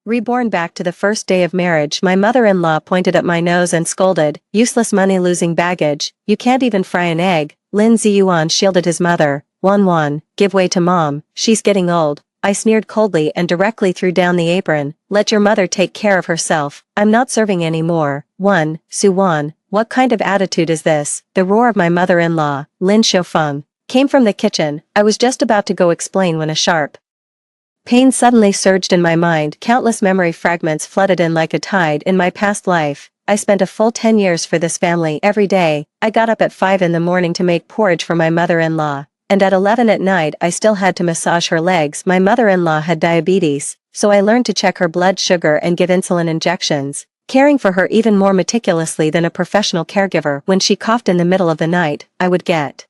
Reborn back to the first day of marriage, my mother-in-law pointed at my nose and scolded, "Useless money-losing baggage, you can't even fry an egg." Lin Ziyuan shielded his mother. "Wan, give way to mom, she's getting old." I sneered coldly and directly threw down the apron. "Let your mother take care of herself, I'm not serving anymore." Su-wan, what kind of attitude is this? The roar of my mother-in-law, Lin Xiufeng, came from the kitchen. I was just about to go explain when a sharp pain suddenly surged in my mind. Countless memory fragments flooded in like a tide. In my past life, I spent a full 10 years for this family. Every day, I got up at 5 in the morning to make porridge for my mother-in-law, and at 11 at night I still had to massage her legs. My mother-in-law had diabetes, so I learned to check her blood sugar and give insulin injections, caring for her even more meticulously than a professional caregiver. When she coughed in the middle of the night, I would get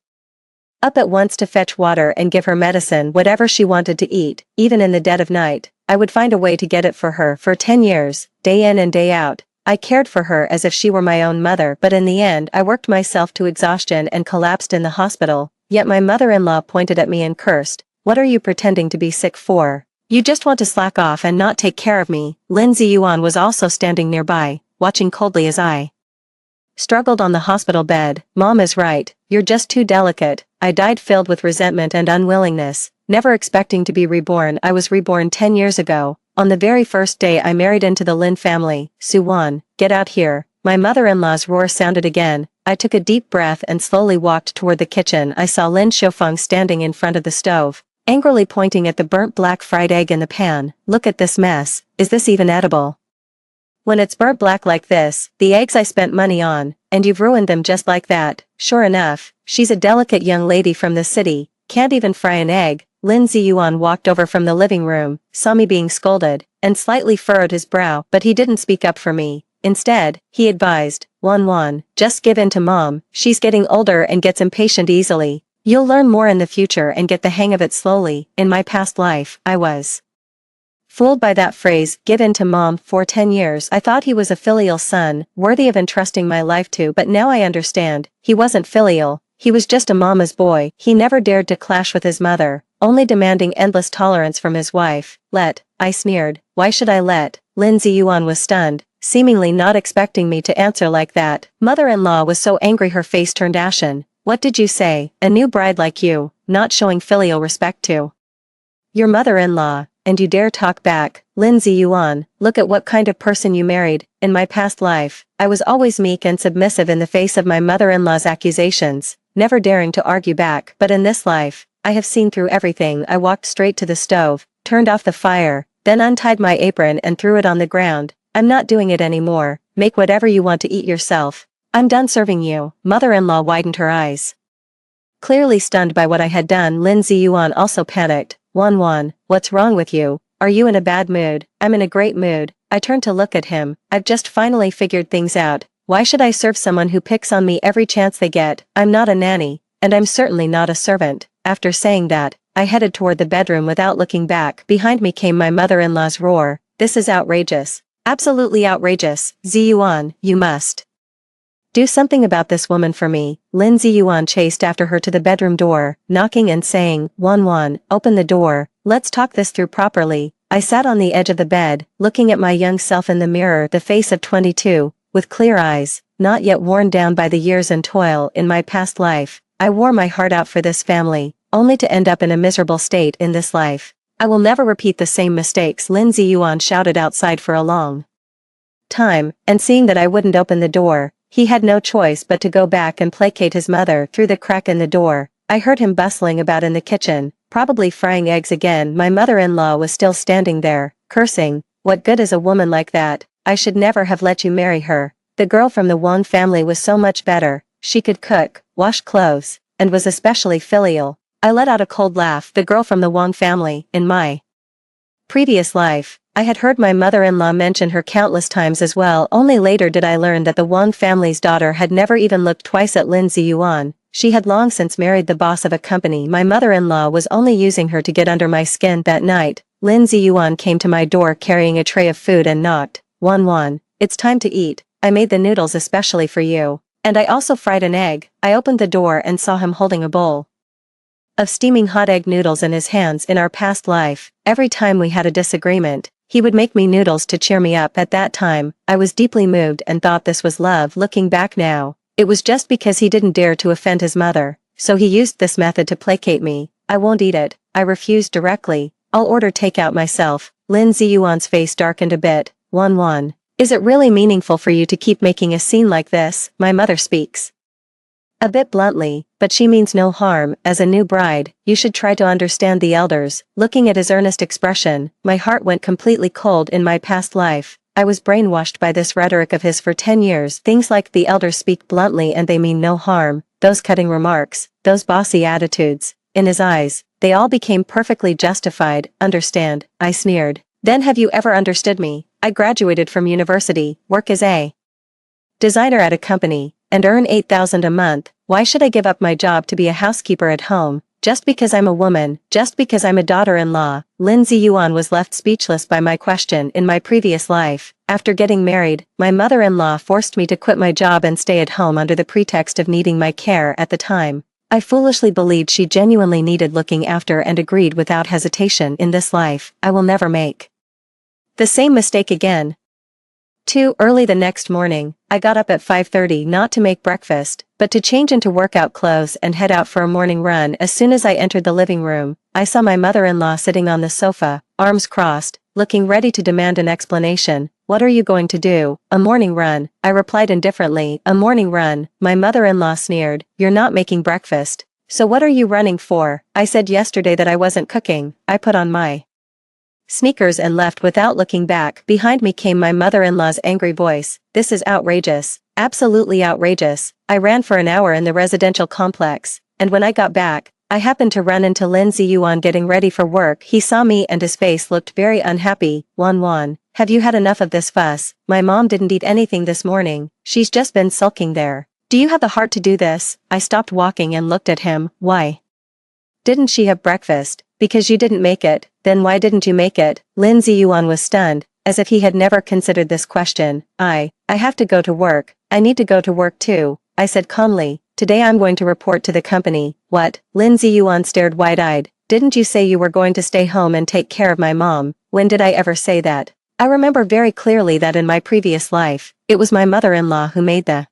up at once to fetch water and give her medicine. Whatever she wanted to eat, even in the dead of night, I would find a way to get it for her. For 10 years, day in and day out, I cared for her as if she were my own mother. But in the end I worked myself to exhaustion and collapsed in the hospital. Yet my mother-in-law pointed at me and cursed, "What are you pretending to be sick for? You just want to slack off and not take care of me." Lin Ziyuan was also standing nearby, watching coldly as I struggled on the hospital bed. "Mom is right, you're just too delicate." I died filled with resentment and unwillingness, never expecting to be reborn. I was reborn 10 years ago, on the very first day I married into the Lin family. "Su-wan, get out here." My mother-in-law's roar sounded again. I took a deep breath and slowly walked toward the kitchen. I saw Lin Xiufeng standing in front of the stove, angrily pointing at the burnt black fried egg in the pan. "Look at this mess, is this even edible? When it's burnt black like this, the eggs I spent money on, and you've ruined them just like that." Sure enough, she's a delicate young lady from the city, can't even fry an egg. Lin Ziyuan walked over from the living room, saw me being scolded, and slightly furrowed his brow. But he didn't speak up for me. Instead, he advised, "Wan, just give in to mom, she's getting older and gets impatient easily. You'll learn more in the future and get the hang of it slowly." In my past life, I was fooled by that phrase, "give in to mom." For 10 years I thought he was a filial son, worthy of entrusting my life to. But now I understand, he wasn't filial, he was just a mama's boy. He never dared to clash with his mother, only demanding endless tolerance from his wife. I sneered. "Why should I let?" Lin Ziyuan was stunned, seemingly not expecting me to answer like that. Mother-in-law was so angry her face turned ashen. "What did you say? A new bride like you, not showing filial respect to your mother-in-law, and you dare talk back?" "Lin Ziyuan, look at what kind of person you married." In my past life, I was always meek and submissive in the face of my mother-in-law's accusations, never daring to argue back. But in this life, I have seen through everything. I walked straight to the stove, turned off the fire, then untied my apron and threw it on the ground. "I'm not doing it anymore, make whatever you want to eat yourself. I'm done serving you." Mother-in-law widened her eyes, clearly stunned by what I had done. Lin Ziyuan also panicked. Wan, what's wrong with you? Are you in a bad mood?" "I'm in a great mood." I turned to look at him. "I've just finally figured things out. Why should I serve someone who picks on me every chance they get? I'm not a nanny, and I'm certainly not a servant." After saying that, I headed toward the bedroom without looking back. Behind me came my mother-in-law's roar. "This is outrageous. Absolutely outrageous. Ziyuan, you must do something about this woman for me." Lin Ziyuan chased after her to the bedroom door, knocking and saying, "Wan, open the door, let's talk this through properly." I sat on the edge of the bed, looking at my young self in the mirror, the face of 22, with clear eyes, not yet worn down by the years and toil. In my past life, I wore my heart out for this family, only to end up in a miserable state in this life. I will never repeat the same mistakes. Lin Ziyuan shouted outside for a long time, and seeing that I wouldn't open the door, he had no choice but to go back and placate his mother through the crack in the door. I heard him bustling about in the kitchen, probably frying eggs again. My mother-in-law was still standing there, cursing. "What good is a woman like that? I should never have let you marry her. The girl from the Wang family was so much better. She could cook, wash clothes, and was especially filial." I let out a cold laugh. The girl from the Wang family. In my previous life, I had heard my mother-in-law mention her countless times as well. Only later did I learn that the Wang family's daughter had never even looked twice at Lin Ziyuan. She had long since married the boss of a company. My mother-in-law was only using her to get under my skin. That night, Lin Ziyuan came to my door carrying a tray of food and knocked. Wan, it's time to eat. I made the noodles especially for you. And I also fried an egg." I opened the door and saw him holding a bowl of steaming hot egg noodles in his hands. In our past life, every time we had a disagreement, He would make me noodles to cheer me up. At that time, I was deeply moved and thought this was love. Looking back now, it was just because he didn't dare to offend his mother, so he used this method to placate me. I won't eat it, I refused directly. I'll order takeout myself. Lin Ziyuan's face darkened a bit. 1-1. Is it really meaningful for you to keep making a scene like this? My mother speaks a bit bluntly, but she means no harm. As a new bride, you should try to understand the elders. Looking at his earnest expression, my heart went completely cold. In my past life, I was brainwashed by this rhetoric of his for 10 years. Things like the elders speak bluntly and they mean no harm, those cutting remarks, those bossy attitudes. In his eyes, they all became perfectly justified. Understand, I sneered. Then have you ever understood me? I graduated from university, work as a designer at a company, and earn 8,000 a month. Why should I give up my job to be a housekeeper at home, just because I'm a woman, just because I'm a daughter-in-law? Lin Ziyuan was left speechless by my question. In my previous life, after getting married, my mother-in-law forced me to quit my job and stay at home under the pretext of needing my care. At the time, I foolishly believed she genuinely needed looking after and agreed without hesitation. In this life, I will never make the same mistake again. Too early the next morning, I got up at 5:30 not to make breakfast, but to change into workout clothes and head out for a morning run. As soon as I entered the living room, I saw my mother-in-law sitting on the sofa, arms crossed, looking ready to demand an explanation. What are you going to do? A morning run, I replied indifferently. A morning run, my mother-in-law sneered. You're not making breakfast. So what are you running for? I said yesterday that I wasn't cooking. I put on my sneakers and left without looking back. Behind me came my mother-in-law's angry voice. This is outrageous. Absolutely outrageous. I ran for an hour in the residential complex, and when I got back, I happened to run into Lin Ziyuan getting ready for work. He saw me and his face looked very unhappy. 1-1. Have you had enough of this fuss? My mom didn't eat anything this morning. She's just been sulking there. Do you have the heart to do this? I stopped walking and looked at him. Why didn't she have breakfast? Because you didn't make it. Then why didn't you make it? Lin Ziyuan was stunned, as if he had never considered this question. I have to go to work. I need to go to work too, I said calmly. Today I'm going to report to the company. What? Lin Ziyuan stared wide-eyed. Didn't you say you were going to stay home and take care of my mom? When did I ever say that? I remember very clearly that in my previous life, it was my mother-in-law who made the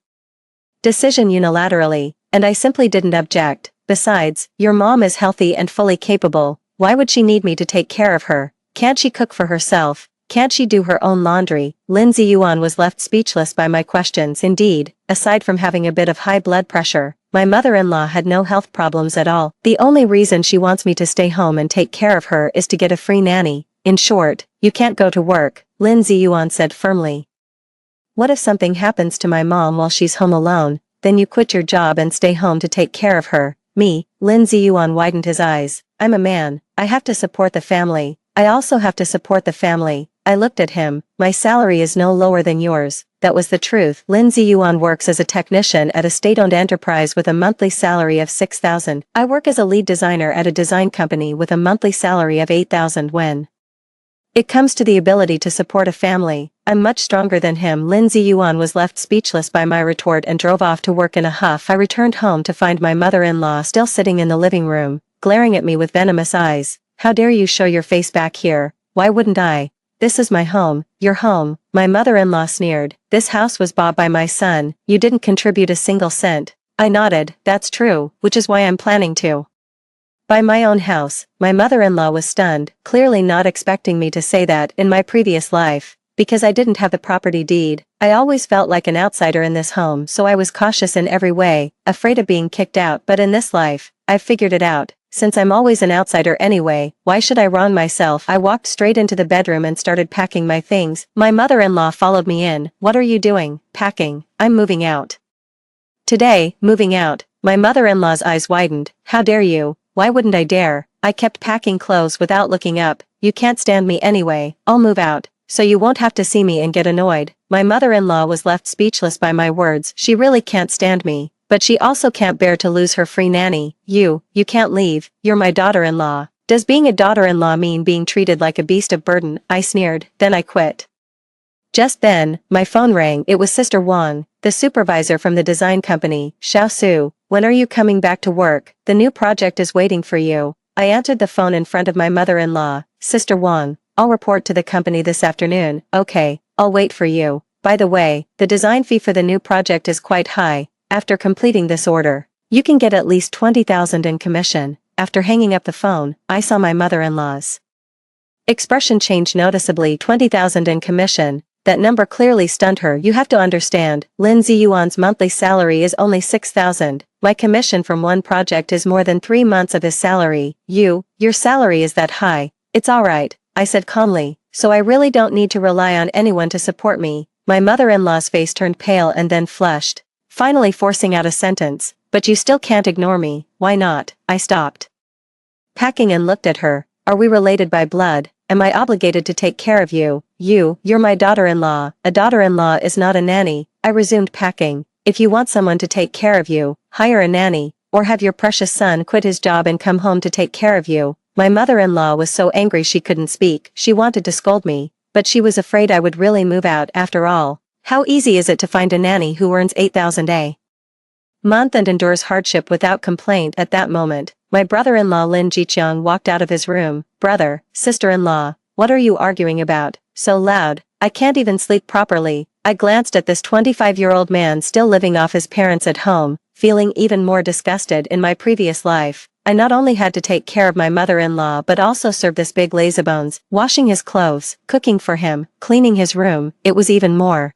decision unilaterally, and I simply didn't object. Besides, your mom is healthy and fully capable. Why would she need me to take care of her? Can't she cook for herself? Can't she do her own laundry? Lin Ziyuan was left speechless by my questions. Indeed, aside from having a bit of high blood pressure, my mother-in-law had no health problems at all. The only reason she wants me to stay home and take care of her is to get a free nanny. In short, you can't go to work, Lin Ziyuan said firmly. What if something happens to my mom while she's home alone? Then you quit your job and stay home to take care of her. Me? Lin Ziyuan widened his eyes. I'm a man. I have to support the family. I also have to support the family. I looked at him. My salary is no lower than yours. That was the truth. Lin Ziyuan works as a technician at a state-owned enterprise with a monthly salary of 6,000. I work as a lead designer at a design company with a monthly salary of 8,000. When it comes to the ability to support a family, I'm much stronger than him. Lin Ziyuan was left speechless by my retort and drove off to work in a huff. I returned home to find my mother-in-law still sitting in the living room, glaring at me with venomous eyes. How dare you show your face back here? Why wouldn't I? This is my home. Your home. My mother-in-law sneered. This house was bought by my son. You didn't contribute a single cent. I nodded. That's true, which is why I'm planning to buy my own house. My mother-in-law was stunned, clearly not expecting me to say that. In my previous life, because I didn't have the property deed, I always felt like an outsider in this home, so I was cautious in every way, afraid of being kicked out. But in this life, I've figured it out. Since I'm always an outsider anyway, why should I wrong myself? I walked straight into the bedroom and started packing my things. My mother-in-law followed me in. What are you doing? Packing. I'm moving out. Today, moving out. My mother-in-law's eyes widened. How dare you? Why wouldn't I dare? I kept packing clothes without looking up. You can't stand me anyway. I'll move out, so you won't have to see me and get annoyed. My mother-in-law was left speechless by my words. She really can't stand me, but she also can't bear to lose her free nanny. You can't leave. You're my daughter-in-law. Does being a daughter-in-law mean being treated like a beast of burden? I sneered. Then I quit. Just then, my phone rang. It was Sister Wang, the supervisor from the design company. Xiao Su, when are you coming back to work? The new project is waiting for you. I answered the phone in front of my mother-in-law. Sister Wang, I'll report to the company this afternoon. Okay, I'll wait for you. By the way, the design fee for the new project is quite high. After completing this order, you can get at least 20,000 in commission. After hanging up the phone, I saw my mother-in-law's expression change noticeably. 20,000 in commission. That number clearly stunned her. You have to understand, Lin Ziyuan's monthly salary is only 6,000. My commission from one project is more than 3 months of his salary. Your salary is that high. It's alright, I said calmly, so I really don't need to rely on anyone to support me. My mother-in-law's face turned pale and then flushed, finally forcing out a sentence. But you still can't ignore me. Why not? I stopped packing and looked at her. Are we related by blood? Am I obligated to take care of you? You're my daughter-in-law. A daughter-in-law is not a nanny. I resumed packing. If you want someone to take care of you, hire a nanny, or have your precious son quit his job and come home to take care of you. My mother-in-law was so angry she couldn't speak. She wanted to scold me, but she was afraid I would really move out after all. How easy is it to find a nanny who earns 8,000 a month and endures hardship without complaint? At that moment, my brother-in-law Lin Jiqiang walked out of his room. Brother, sister-in-law, what are you arguing about? So loud, I can't even sleep properly. I glanced at this 25-year-old man still living off his parents at home, feeling even more disgusted. In my previous life, I not only had to take care of my mother-in-law but also serve this big lazybones, washing his clothes, cooking for him, cleaning his room. It was even more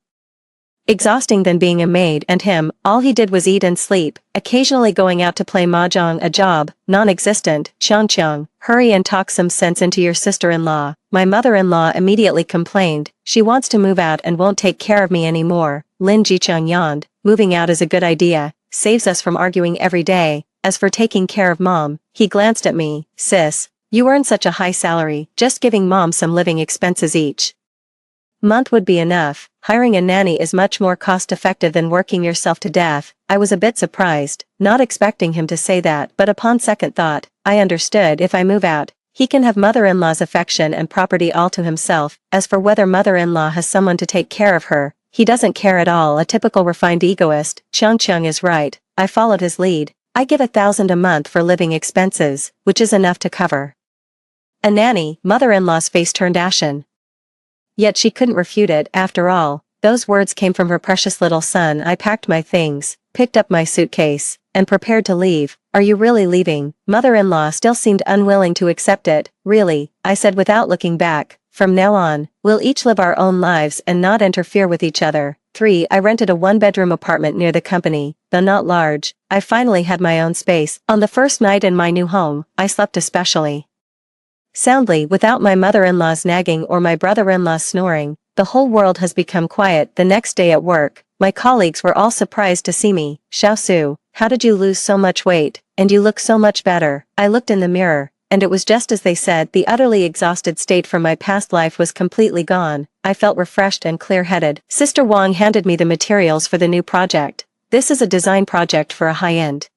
exhausting than being a maid, and him, all he did was eat and sleep, occasionally going out to play mahjong, a job, non-existent. Qiang, hurry and talk some sense into your sister-in-law. My mother-in-law immediately complained. She wants to move out and won't take care of me anymore. Lin Jiqiang yawned. Moving out is a good idea, saves us from arguing every day. As for taking care of mom, he glanced at me. Sis, you earn such a high salary, just giving mom some living expenses each month would be enough. Hiring a nanny is much more cost-effective than working yourself to death. I was a bit surprised, not expecting him to say that, but upon second thought, I understood. If I move out, he can have mother-in-law's affection and property all to himself. As for whether mother-in-law has someone to take care of her, he doesn't care at all. A typical refined egoist. Qiang is right. I followed his lead. I give 1,000 a month for living expenses, which is enough to cover a nanny. Mother-in-law's face turned ashen. Yet she couldn't refute it. After all, those words came from her precious little son. I packed my things, picked up my suitcase, and prepared to leave. Are you really leaving? Mother-in-law still seemed unwilling to accept it. Really, I said without looking back. From now on, we'll each live our own lives and not interfere with each other. 3. I rented a one-bedroom apartment near the company. Though not large, I finally had my own space. On the first night in my new home, I slept especially soundly, without my mother-in-law's nagging or my brother-in-law's snoring. The whole world has become quiet. The next day at work, my colleagues were all surprised to see me. Xiaosu, how did you lose so much weight? And you look so much better. I looked in the mirror, and it was just as they said. The utterly exhausted state from my past life was completely gone. I felt refreshed and clear-headed. Sister Wang handed me the materials for the new project. This is a design project for a high-end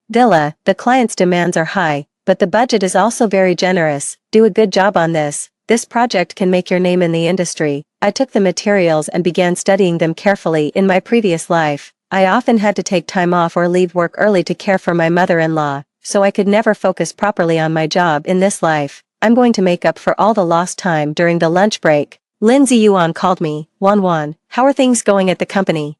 villa. The client's demands are high, but the budget is also very generous. Do a good job on this. This project can make your name in the industry. I took the materials and began studying them carefully. In my previous life, I often had to take time off or leave work early to care for my mother-in-law, so I could never focus properly on my job. In this life, I'm going to make up for all the lost time. During the lunch break, Lin Ziyuan called me. Wan, how are things going at the company?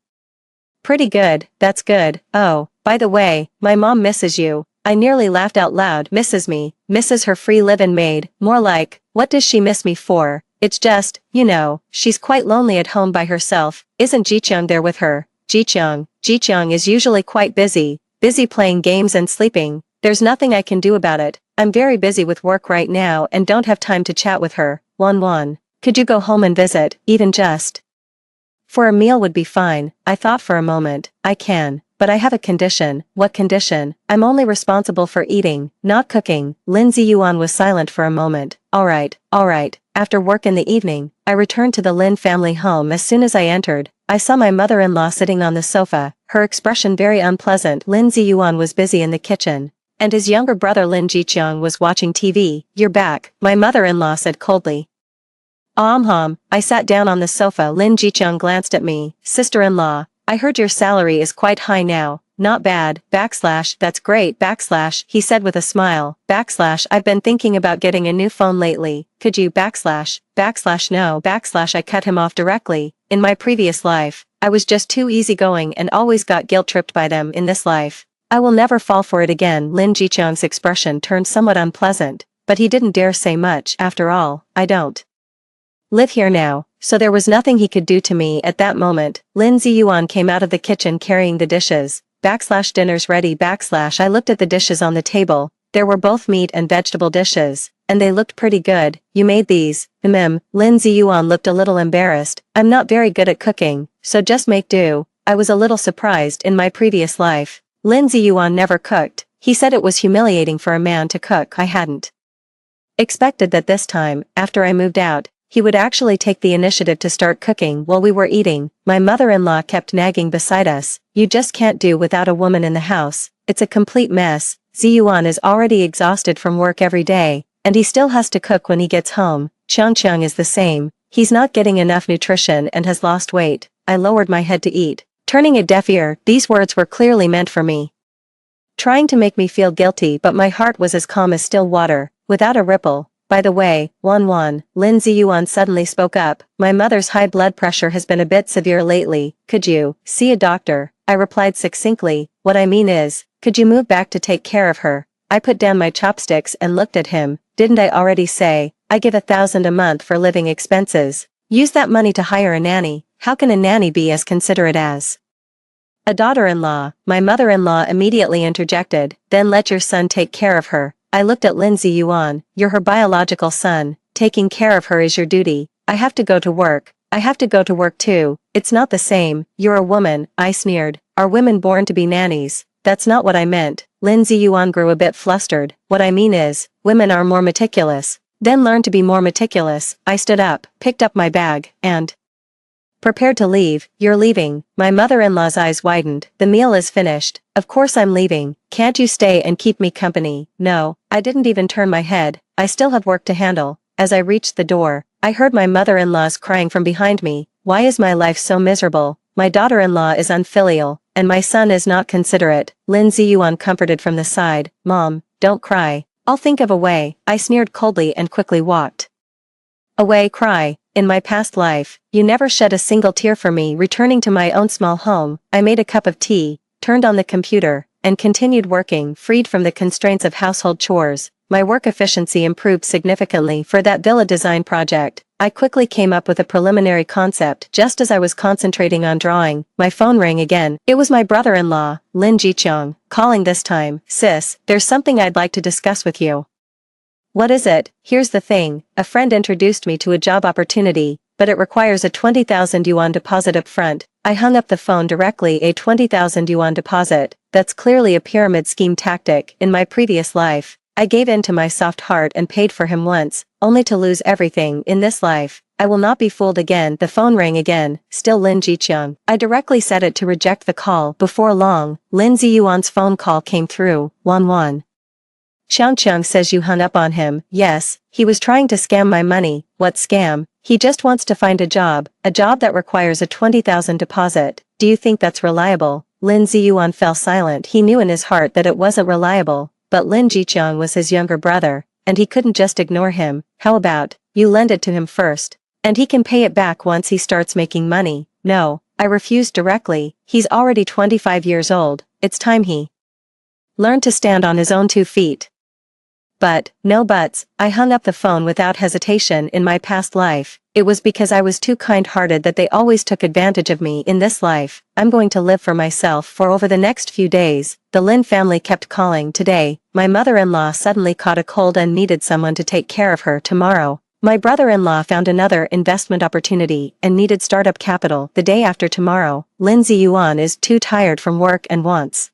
Pretty good. That's good. Oh, by the way, my mom misses you. I nearly laughed out loud. Misses me? Misses her free live-in maid? More like, what does she miss me for? It's just, she's quite lonely at home by herself. Isn't Jiqiang there with her? Jiqiang is usually quite busy playing games and sleeping. There's nothing I can do about it. I'm very busy with work right now and don't have time to chat with her. Wan, could you go home and visit, even just for a meal would be fine. I thought for a moment. I can. But I have a condition. What condition? I'm only responsible for eating, not cooking. Lin Ziyuan was silent for a moment. Alright. After work in the evening, I returned to the Lin family home. As soon as I entered, I saw my mother-in-law sitting on the sofa, her expression very unpleasant. Lin Ziyuan was busy in the kitchen, and his younger brother Lin Jiqiang was watching TV. You're back, my mother-in-law said coldly. I sat down on the sofa. Lin Jiqiang glanced at me. Sister-in-law, I heard your salary is quite high now. not bad, backslash, that's great, backslash, he said with a smile, backslash, I've been thinking about getting a new phone lately, could you, backslash, no, backslash, I cut him off directly. In my previous life, I was just too easygoing and always got guilt-tripped by them. In this life, I will never fall for it again. Lin Jiqiang's expression turned somewhat unpleasant, but he didn't dare say much. After all, I don't live here now, so there was nothing he could do to me at that moment. Lin Ziyuan came out of the kitchen carrying the dishes, backslash, dinner's ready, backslash, I looked at the dishes on the table, there were both meat and vegetable dishes, and they looked pretty good. You made these? Lin Ziyuan looked a little embarrassed. I'm not very good at cooking, so just make do. I was a little surprised. In my previous life, Lin Ziyuan never cooked. He said it was humiliating for a man to cook. I hadn't expected that this time, after I moved out, he would actually take the initiative to start cooking while we were eating. My mother-in-law kept nagging beside us, you just can't do without a woman in the house, it's a complete mess. Ziyuan is already exhausted from work every day, and he still has to cook when he gets home. Qiang is the same, he's not getting enough nutrition and has lost weight. I lowered my head to eat, turning a deaf ear. These words were clearly meant for me, trying to make me feel guilty, but my heart was as calm as still water, without a ripple. By the way, Lin Ziyuan suddenly spoke up, my mother's high blood pressure has been a bit severe lately, could you see a doctor? I replied succinctly, what I mean is, could you move back to take care of her? I put down my chopsticks and looked at him. Didn't I already say, I give 1,000 a month for living expenses? Use that money to hire a nanny. How can a nanny be as considerate as a daughter-in-law? My mother-in-law immediately interjected, then let your son take care of her. I looked at Lin Ziyuan, you're her biological son, taking care of her is your duty. I have to go to work. I have to go to work too. It's not the same. You're a woman, I sneered. Are women born to be nannies? That's not what I meant. Lin Ziyuan grew a bit flustered. What I mean is, women are more meticulous. Then learn to be more meticulous. I stood up, picked up my bag, and prepared to leave. You're leaving? My mother-in-law's eyes widened. The meal is finished. Of course I'm leaving. Can't you stay and keep me company? No, I didn't even turn my head. I still have work to handle. As I reached the door, I heard my mother-in-law's crying from behind me. Why is my life so miserable? My daughter-in-law is unfilial, and my son is not considerate. Lin Ziyuan comforted from the side. Mom, don't cry. I'll think of a way. I sneered coldly and quickly walked away. Cry? In my past life, you never shed a single tear for me. Returning to my own small home, I made a cup of tea, turned on the computer, and continued working. Freed from the constraints of household chores, my work efficiency improved significantly. For that villa design project, I quickly came up with a preliminary concept. Just as I was concentrating on drawing, my phone rang again. It was my brother-in-law, Lin Jiqiang, calling this time. Sis, there's something I'd like to discuss with you. What is it? Here's the thing, a friend introduced me to a job opportunity, but it requires a 20,000 yuan deposit up front. I hung up the phone directly. A 20,000 yuan deposit? That's clearly a pyramid scheme tactic. In my previous life, I gave in to my soft heart and paid for him once, only to lose everything. In this life, I will not be fooled again. The phone rang again, still Lin Jiqiang. I directly set it to reject the call. Before long, Lin Ziyuan's phone call came through. Qiang says you hung up on him. Yes, he was trying to scam my money. What scam? He just wants to find a job that requires a 20,000 deposit. Do you think that's reliable? Lin Ziyuan fell silent. He knew in his heart that it wasn't reliable, but Lin Jiqiang was his younger brother, and he couldn't just ignore him. How about, you lend it to him first, and he can pay it back once he starts making money? No, I refused directly. He's already 25 years old. It's time he learned to stand on his own 2 feet. But, no buts, I hung up the phone without hesitation. In my past life, it was because I was too kind-hearted that they always took advantage of me. In this life, I'm going to live for myself. For over the next few days, the Lin family kept calling. Today, my mother-in-law suddenly caught a cold and needed someone to take care of her. Tomorrow, my brother-in-law found another investment opportunity and needed startup capital. The day after tomorrow, Lin Ziyuan is too tired from work and wants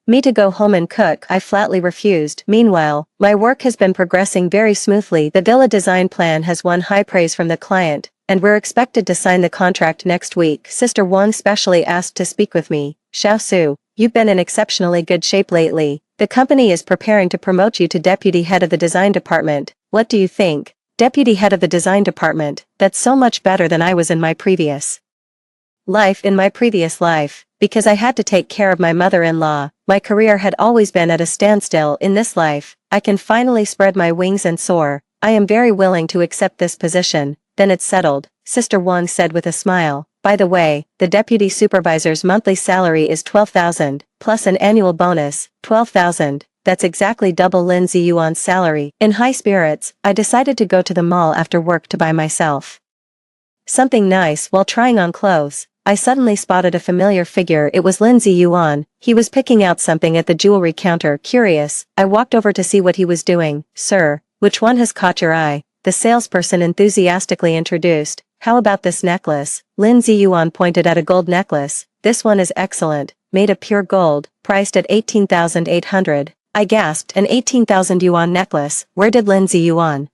me to go home and cook. I flatly refused. Meanwhile, my work has been progressing very smoothly. The villa design plan has won high praise from the client, and we're expected to sign the contract next week. Sister Wang specially asked to speak with me. Xiao Su, you've been in exceptionally good shape lately. The company is preparing to promote you to deputy head of the design department. What do you think? Deputy head of the design department? That's so much better than I was in my previous life. In my previous life, Because I had to take care of my mother-in-law. My career had always been at a standstill in this life. I can finally spread my wings and soar. I am very willing to accept this position. Then it's settled, Sister Wang said with a smile. By the way, the deputy supervisor's monthly salary is 12,000, plus an annual bonus, 12,000. That's exactly double Lin Ziyuan's salary. In high spirits, I decided to go to the mall after work to buy myself something nice. While trying on clothes, I suddenly spotted a familiar figure. It was Lin Ziyuan. He was picking out something at the jewelry counter. Curious, I walked over to see what he was doing. Sir, which one has caught your eye? The salesperson enthusiastically introduced. How about this necklace? Lin Ziyuan pointed at a gold necklace. This one is excellent, made of pure gold, priced at 18,800. I gasped. An 18,000 yuan necklace. Where did Lin Ziyuan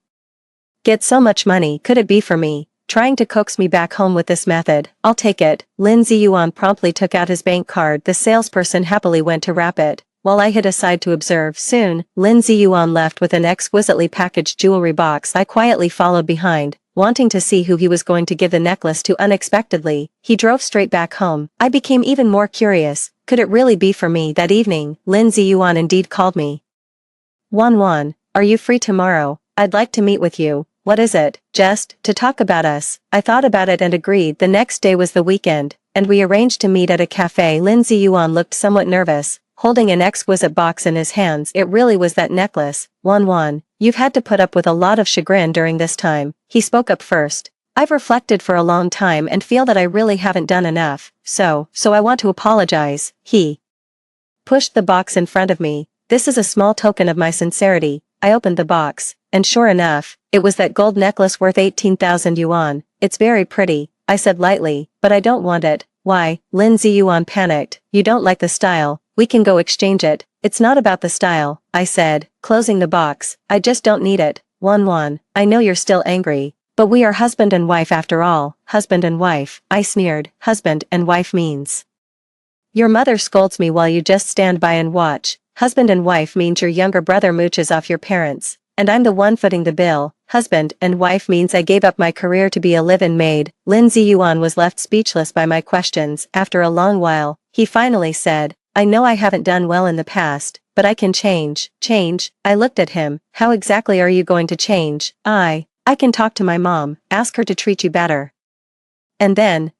get so much money? Could it be for me? Trying to coax me back home with this method. I'll take it. Lin Ziyuan promptly took out his bank card. The salesperson happily went to wrap it, while I hid aside to observe. Soon, Lin Ziyuan left with an exquisitely packaged jewelry box. I quietly followed behind, wanting to see who he was going to give the necklace to. Unexpectedly, he drove straight back home. I became even more curious. Could it really be for me? That evening, Lin Ziyuan indeed called me. Wan, are you free tomorrow? I'd like to meet with you. What is it? Just to talk about us. I thought about it and agreed. The next day was the weekend, and we arranged to meet at a cafe. Lin Ziyuan looked somewhat nervous, holding an exquisite box in his hands. It really was that necklace. Wan, you've had to put up with a lot of chagrin during this time. He spoke up first. I've reflected for a long time and feel that I really haven't done enough, so I want to apologize. He pushed the box in front of me. This is a small token of my sincerity. I opened the box, and sure enough, it was that gold necklace worth 18,000 yuan. It's very pretty, I said lightly, but I don't want it. Why? Lin Ziyuan panicked. You don't like the style? We can go exchange it. It's not about the style, I said, closing the box. I just don't need it. Wan, I know you're still angry, but we are husband and wife after all. Husband and wife, I sneered. Husband and wife means your mother scolds me while you just stand by and watch. Husband and wife means your younger brother mooches off your parents, and I'm the one footing the bill. Husband and wife means I gave up my career to be a live-in maid. Lin Ziyuan was left speechless by my questions. After a long while, he finally said, I know I haven't done well in the past, but I can change. Change? I looked at him. How exactly are you going to change? I can talk to my mom, ask her to treat you better. And then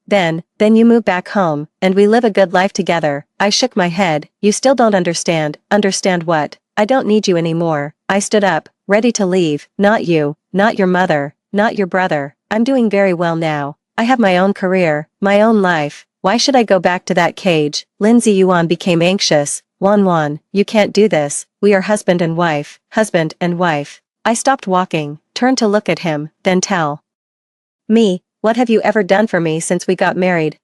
you move back home, and we live a good life together. I shook my head. You still don't understand. Understand what? I don't need you anymore. I stood up, ready to leave. Not you, not your mother, not your brother. I'm doing very well now. I have my own career, my own life. Why should I go back to that cage? Lin Ziyuan became anxious. Wan, you can't do this. We are husband and wife. Husband and wife. I stopped walking, turned to look at him, then tell me, what have you ever done for me since we got married?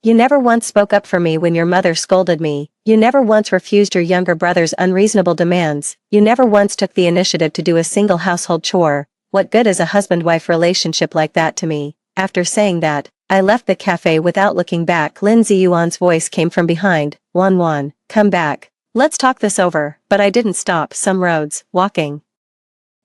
You never once spoke up for me when your mother scolded me. You never once refused your younger brother's unreasonable demands. You never once took the initiative to do a single household chore. What good is a husband-wife relationship like that to me? After saying that, I left the cafe without looking back. Lin Ziyuan's voice came from behind. Wan, come back. Let's talk this over. But I didn't stop. Some roads, walking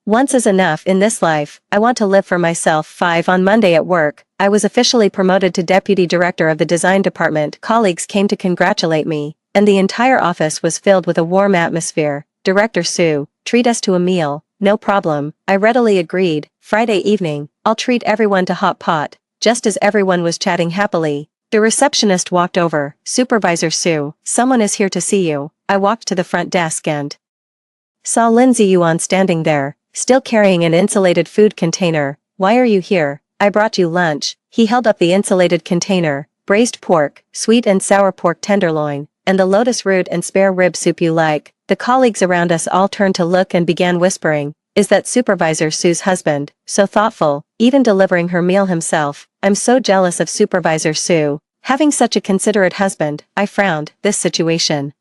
once is enough in this life. I want to live for myself. 5 On Monday at work, I was officially promoted to deputy director of the design department. Colleagues came to congratulate me, and the entire office was filled with a warm atmosphere. Director Su, treat us to a meal. No problem, I readily agreed. Friday evening, I'll treat everyone to hot pot. Just as everyone was chatting happily, the receptionist walked over. Supervisor Su, someone is here to see you. I walked to the front desk and saw Lin Ziyuan standing there, still carrying an insulated food container. Why are you here? I brought you lunch. He held up the insulated container. Braised pork, sweet and sour pork tenderloin, and the lotus root and spare rib soup you like. The colleagues around us all turned to look and began whispering, is that Supervisor Su's husband? So thoughtful, even delivering her meal himself. I'm so jealous of Supervisor Su, having such a considerate husband. I frowned. This situation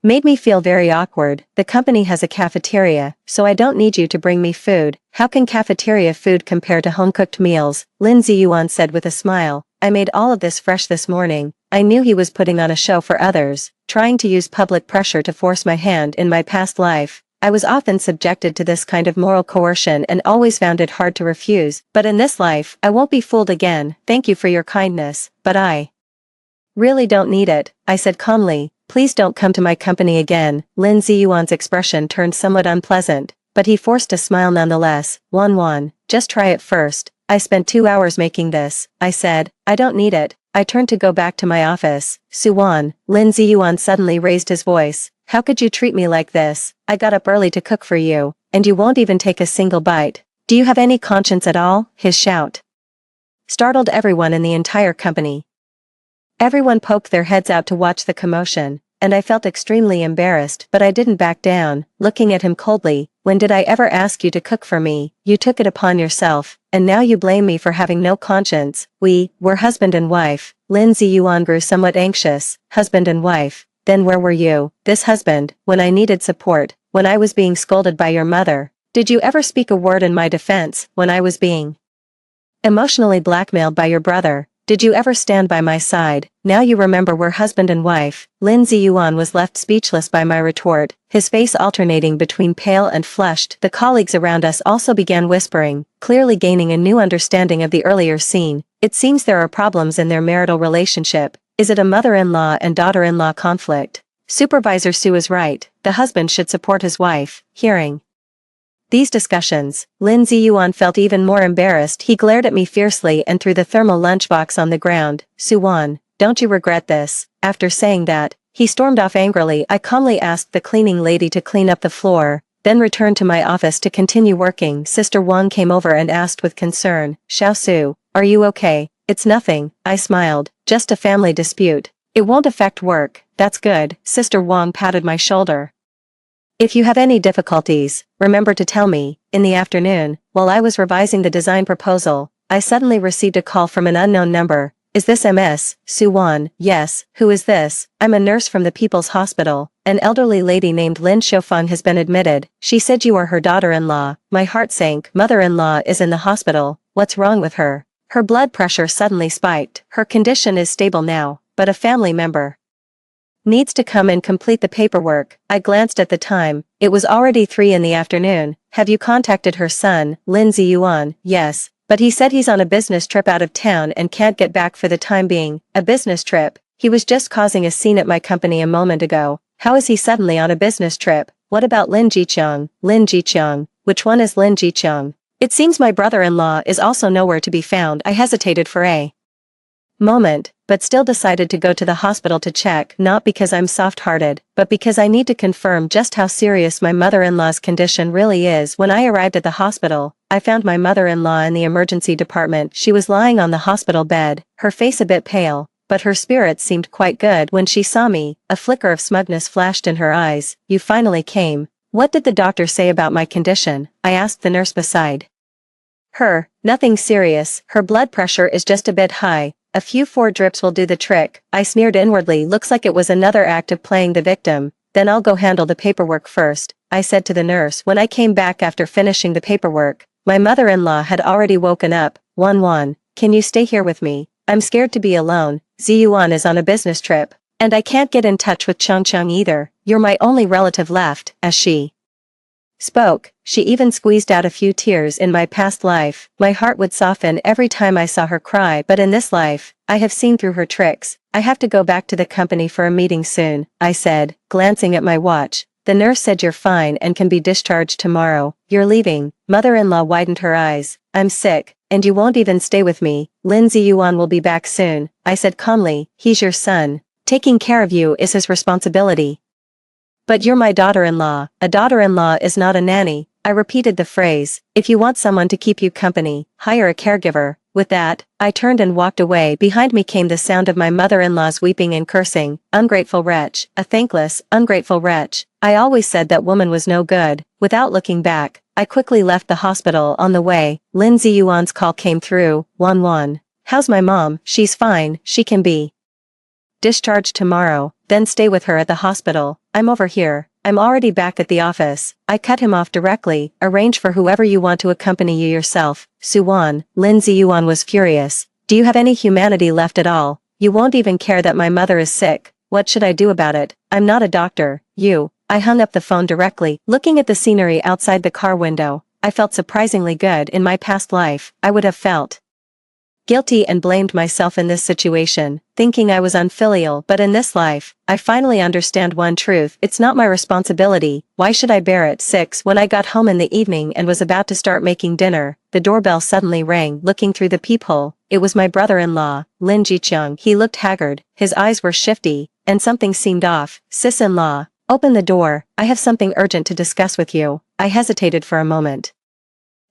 made me feel very awkward. The company has a cafeteria, so I don't need you to bring me food. How can cafeteria food compare to home-cooked meals? Lin Ziyuan said with a smile. I made all of this fresh this morning. I knew he was putting on a show for others, trying to use public pressure to force my hand. In my past life, I was often subjected to this kind of moral coercion and always found it hard to refuse. But in this life, I won't be fooled again. Thank you for your kindness, but I Really don't need it, I said calmly. Please don't come to my company again. Lin Ziyuan's expression turned somewhat unpleasant, but he forced a smile nonetheless. Wan, just try it first. I spent 2 hours making this, I said. I don't need it. I turned to go back to my office. Suwan, Lin Ziyuan suddenly raised his voice. How could you treat me like this? I got up early to cook for you, and you won't even take a single bite. Do you have any conscience at all? His shout startled everyone in the entire company. Everyone poked their heads out to watch the commotion, and I felt extremely embarrassed, but I didn't back down, looking at him coldly. When did I ever ask you to cook for me? You took it upon yourself, and now you blame me for having no conscience. We were husband and wife. Lin Ziyuan grew somewhat anxious. Husband and wife. Then where were you, this husband, when I needed support, when I was being scolded by your mother? Did you ever speak a word in my defense, when I was being emotionally blackmailed by your brother? Did you ever stand by my side? Now you remember we're husband and wife. Lin Ziyuan was left speechless by my retort, his face alternating between pale and flushed. The colleagues around us also began whispering, clearly gaining a new understanding of the earlier scene. It seems there are problems in their marital relationship. Is it a mother-in-law and daughter-in-law conflict? Supervisor Su is right, the husband should support his wife. Hearing these discussions, Lin Ziyuan felt even more embarrassed. He glared at me fiercely and threw the thermal lunchbox on the ground. Suwan, don't you regret this? After saying that, he stormed off angrily. I calmly asked the cleaning lady to clean up the floor, then returned to my office to continue working. Sister Wang came over and asked with concern, Xiao Su, are you okay? It's nothing, I smiled, just a family dispute. It won't affect work, that's good. Sister Wang patted my shoulder. If you have any difficulties, remember to tell me. In the afternoon, while I was revising the design proposal, I suddenly received a call from an unknown number. Is this Ms. Suwan? Yes. Who is this? I'm a nurse from the People's Hospital. An elderly lady named Lin Xiufeng has been admitted. She said you are her daughter-in-law. My heart sank. Mother-in-law is in the hospital. What's wrong with her? Her blood pressure suddenly spiked. Her condition is stable now, but a family member needs to come and complete the paperwork. I glanced at the time. It was already 3 in the afternoon. Have you contacted her son, Lin Ziyuan? Yes, but he said he's on a business trip out of town and can't get back for the time being. A business trip? He was just causing a scene at my company a moment ago. How is he suddenly on a business trip? What about Lin Jiqiang? Lin Jiqiang? Which one is Lin Jiqiang? It seems my brother-in-law is also nowhere to be found. I hesitated for a moment, but still decided to go to the hospital to check, not because I'm soft-hearted, but because I need to confirm just how serious my mother-in-law's condition really is. When I arrived at the hospital, I found my mother-in-law in the emergency department. She was lying on the hospital bed, her face a bit pale, but her spirits seemed quite good. When she saw me, a flicker of smugness flashed in her eyes. You finally came. What did the doctor say about my condition? I asked the nurse beside her. Nothing serious, her blood pressure is just a bit high. A few 4 drips will do the trick. I sneered inwardly. Looks like it was another act of playing the victim. Then I'll go handle the paperwork first, I said to the nurse. When I came back after finishing the paperwork, my mother-in-law had already woken up. Wan, can you stay here with me? I'm scared to be alone. Ziyuan is on a business trip, and I can't get in touch with Changcheng either. You're my only relative left. As she spoke, she even squeezed out a few tears. In my past life, my heart would soften every time I saw her cry, but in this life, I have seen through her tricks. I have to go back to the company for a meeting soon, I said, glancing at my watch. The nurse said you're fine and can be discharged tomorrow. You're leaving? Mother-in-law widened her eyes. I'm sick, and you won't even stay with me. Lin Ziyuan will be back soon, I said calmly. He's your son. Taking care of you is his responsibility. But you're my daughter-in-law. A daughter-in-law is not a nanny. I repeated the phrase. If you want someone to keep you company, hire a caregiver. With that, I turned and walked away. Behind me came the sound of my mother-in-law's weeping and cursing. Ungrateful wretch. A thankless, ungrateful wretch. I always said that woman was no good. Without looking back, I quickly left the hospital. On the way, Lin Ziyuan's call came through. Wan. How's my mom? She's fine. She can be discharged tomorrow, then stay with her at the hospital. I'm over here. I'm already back at the office. I cut him off directly. Arrange for whoever you want to accompany you yourself. Suwan. Lin Ziyuan was furious. Do you have any humanity left at all? You won't even care that my mother is sick. What should I do about it? I'm not a doctor. I hung up the phone directly. Looking at the scenery outside the car window, I felt surprisingly good. In my past life, I would have felt guilty and blamed myself in this situation, thinking I was unfilial. But in this life, I finally understand one truth: it's not my responsibility. Why should I bear it? 6. When I got home in the evening and was about to start making dinner, the doorbell suddenly rang. Looking through the peephole, it was my brother-in-law, Lin Ji-chung. He looked haggard, his eyes were shifty, and something seemed off. Sis-in-law, open the door, I have something urgent to discuss with you. I hesitated for a moment,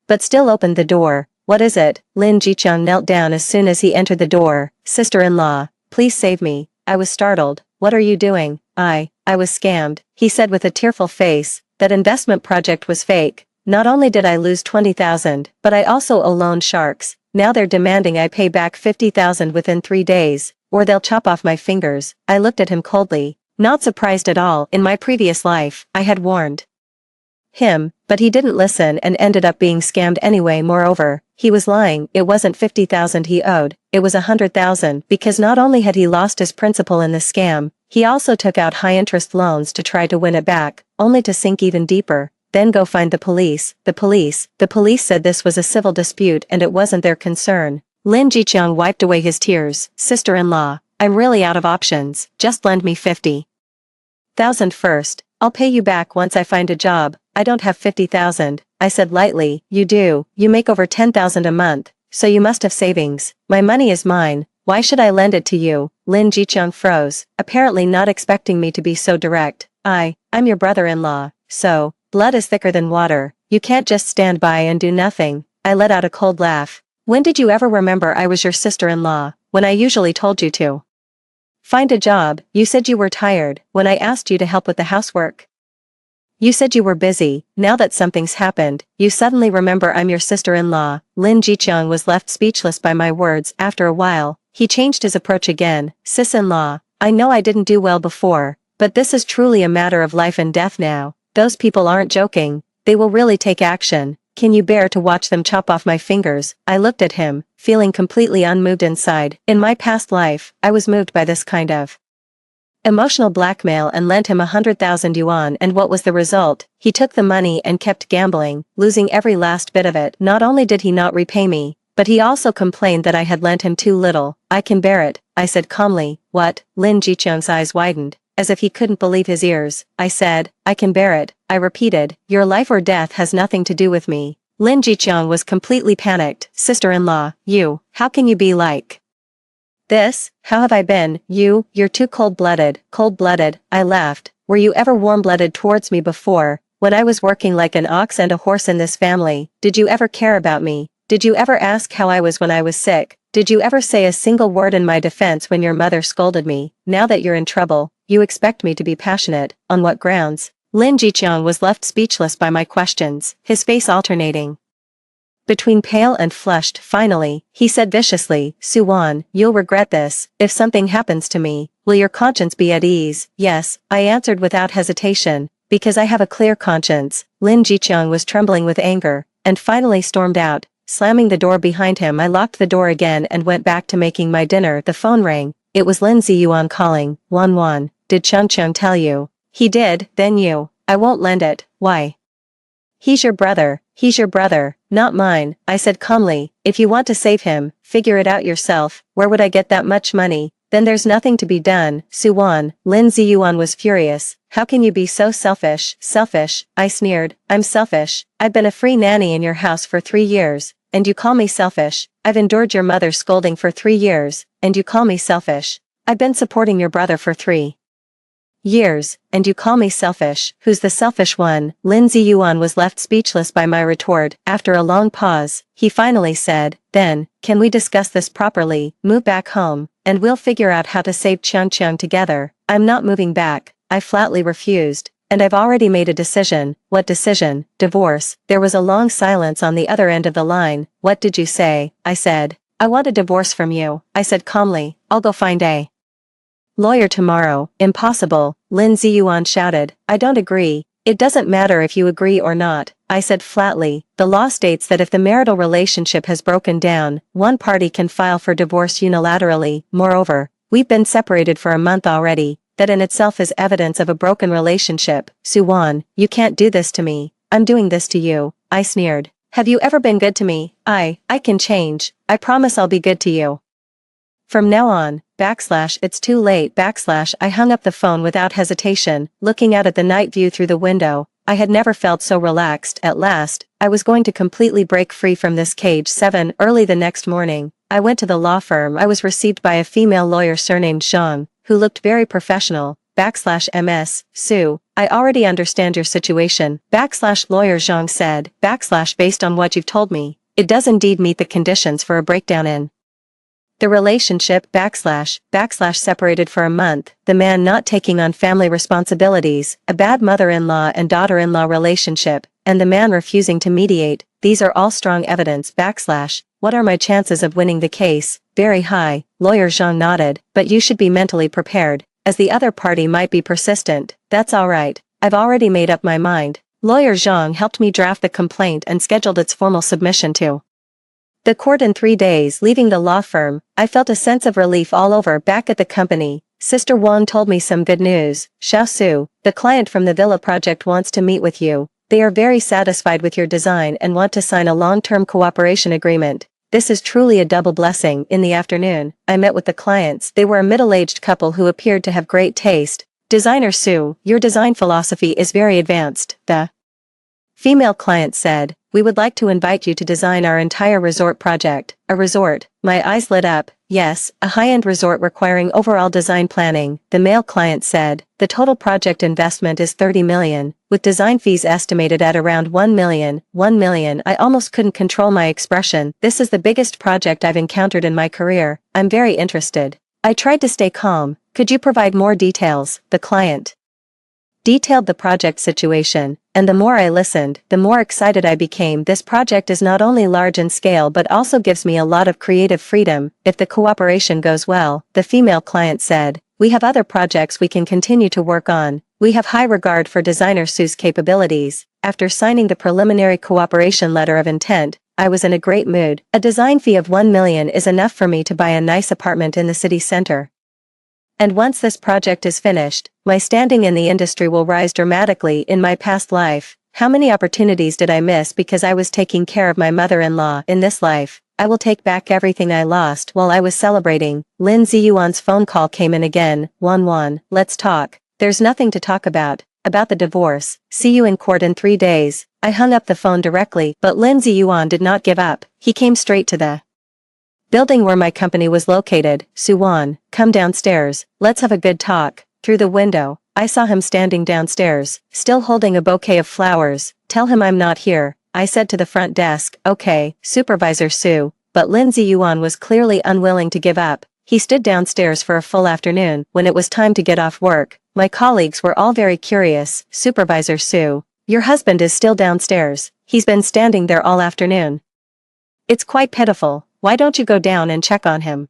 but still opened the door. What is it? Lin Ji-chung knelt down as soon as he entered the door. Sister-in-law, please save me. I was startled. What are you doing? I was scammed, he said with a tearful face. That investment project was fake. Not only did I lose 20,000, but I also owe loan sharks. Now they're demanding I pay back 50,000 within 3 days, or they'll chop off my fingers. I looked at him coldly, not surprised at all. In my previous life, I had warned him, but he didn't listen and ended up being scammed anyway. Moreover, he was lying. It wasn't 50,000 he owed, it was 100,000, because not only had he lost his principal in the scam, he also took out high-interest loans to try to win it back, only to sink even deeper. Then go find the police. The police said this was a civil dispute and it wasn't their concern. Lin Ji-chung wiped away his tears. Sister-in-law, I'm really out of options. Just lend me 50,000 first. I'll pay you back once I find a job. I don't have 50,000, I said lightly. You do. You make over 10,000 a month, so you must have savings. My money is mine. Why should I lend it to you? Lin Ji-chung froze, apparently not expecting me to be so direct. I'm your brother-in-law, so, blood is thicker than water. You can't just stand by and do nothing. I let out a cold laugh. When did you ever remember I was your sister-in-law, when I usually told you to find a job? You said you were tired. When I asked you to help with the housework, you said you were busy. Now that something's happened, you suddenly remember I'm your sister-in-law. Lin Ji-chung was left speechless by my words. After a while, he changed his approach again. Sis-in-law, I know I didn't do well before, but this is truly a matter of life and death now. Those people aren't joking. They will really take action. Can you bear to watch them chop off my fingers? I looked at him, feeling completely unmoved inside. In my past life, I was moved by this kind of emotional blackmail and lent him 100,000 yuan, and what was the result? He took the money and kept gambling, losing every last bit of it. Not only did he not repay me, but he also complained that I had lent him too little. I can bear it, I said calmly. What? Lin Ji-chung's eyes widened, as if he couldn't believe his ears. I said, I can bear it. I repeated, your life or death has nothing to do with me. Lin Ji-chung was completely panicked. Sister-in-law, how can you be like this? How have I been? You're too cold-blooded. Cold-blooded, I laughed. Were you ever warm-blooded towards me before? When I was working like an ox and a horse in this family, did you ever care about me? Did you ever ask how I was when I was sick? Did you ever say a single word in my defense when your mother scolded me? Now that you're in trouble, you expect me to be passionate. On what grounds? Lin Ji-chung was left speechless by my questions, his face alternating between pale and flushed. Finally, he said viciously, Suwon, you'll regret this. If something happens to me, will your conscience be at ease? Yes, I answered without hesitation, because I have a clear conscience. Lin Ji-chung was trembling with anger, and finally stormed out. Slamming the door behind him, I locked the door again and went back to making my dinner. The phone rang. It was Lin Ziyuan calling. Wan, did Chung tell you? He did. Then I won't lend it. Why? He's your brother, not mine, I said calmly. If you want to save him, figure it out yourself. Where would I get that much money? Then there's nothing to be done. Suwon, Lin Ziyuan was furious. How can you be so selfish? Selfish, I sneered. I'm selfish. I've been a free nanny in your house for 3 years, and you call me selfish. I've endured your mother's scolding for 3 years, and you call me selfish. I've been supporting your brother for 3 years, and you call me selfish. Who's the selfish one? Lin Ziyuan was left speechless by my retort. After a long pause, he finally said, then, can we discuss this properly? Move back home, and we'll figure out how to save Chung together. I'm not moving back, I flatly refused, and I've already made a decision. What decision? Divorce. There was a long silence on the other end of the line. What did you say? I said, I want a divorce from you. I said calmly, I'll go find a lawyer tomorrow. Impossible, Lin Ziyuan shouted. I don't agree. It doesn't matter if you agree or not, I said flatly. The law states that if the marital relationship has broken down, one party can file for divorce unilaterally. Moreover, we've been separated for a month already. That in itself is evidence of a broken relationship. Suwon, you can't do this to me. I'm doing this to you, I sneered. Have you ever been good to me? I can change. I promise I'll be good to you. From now on, it's too late, I hung up the phone without hesitation, looking out at the night view through the window. I had never felt so relaxed. At last, I was going to completely break free from this cage. 7 Early the next morning, I went to the law firm. I was received by a female lawyer surnamed Zhang, who looked very professional. Ms. Sue, I already understand your situation. Lawyer Zhang said. Based on what you've told me, it does indeed meet the conditions for a breakdown in the relationship. Separated for a month, the man not taking on family responsibilities, a bad mother-in-law and daughter-in-law relationship, and the man refusing to mediate. These are all strong evidence. What are my chances of winning the case? Very high. Lawyer Zhang nodded. But you should be mentally prepared, as the other party might be persistent. That's alright. I've already made up my mind. Lawyer Zhang helped me draft the complaint and scheduled its formal submission to the court in 3 days. Leaving the law firm, I felt a sense of relief all over. Back at the company, Sister Wang told me some good news. Xiao Su, the client from the villa project wants to meet with you. They are very satisfied with your design and want to sign a long-term cooperation agreement. This is truly a double blessing. In the afternoon, I met with the clients. They were a middle-aged couple who appeared to have great taste. Designer Sue, your design philosophy is very advanced, the female client said. We would like to invite you to design our entire resort project. A resort? My eyes lit up. Yes, a high-end resort requiring overall design planning, the male client said. The total project investment is 30 million, with design fees estimated at around 1 million. 1 million, I almost couldn't control my expression. This is the biggest project I've encountered in my career. I'm very interested. I tried to stay calm. Could you provide more details? The client detailed the project situation, and the more I listened, the more excited I became. This project is not only large in scale but also gives me a lot of creative freedom. If the cooperation goes well, the female client said, we have other projects we can continue to work on. We have high regard for designer Sue's capabilities. After signing the preliminary cooperation letter of intent, I was in a great mood. A design fee of 1 million is enough for me to buy a nice apartment in the city center. And once this project is finished, my standing in the industry will rise dramatically. In my past life, how many opportunities did I miss because I was taking care of my mother-in-law? In this life, I will take back everything I lost. While I was celebrating, Lin Ziyuan's phone call came in again. Wan, let's talk. There's nothing to talk about the divorce. See you in court in 3 days. I hung up the phone directly, but Lin Ziyuan did not give up. He came straight to the building where my company was located. Suwan, come downstairs, let's have a good talk. Through the window, I saw him standing downstairs, still holding a bouquet of flowers. Tell him I'm not here, I said to the front desk. Okay, Supervisor Su. But Lin Ziyuan was clearly unwilling to give up. He stood downstairs for a full afternoon. When it was time to get off work, my colleagues were all very curious. Supervisor Su, your husband is still downstairs. He's been standing there all afternoon. It's quite pitiful. Why don't you go down and check on him?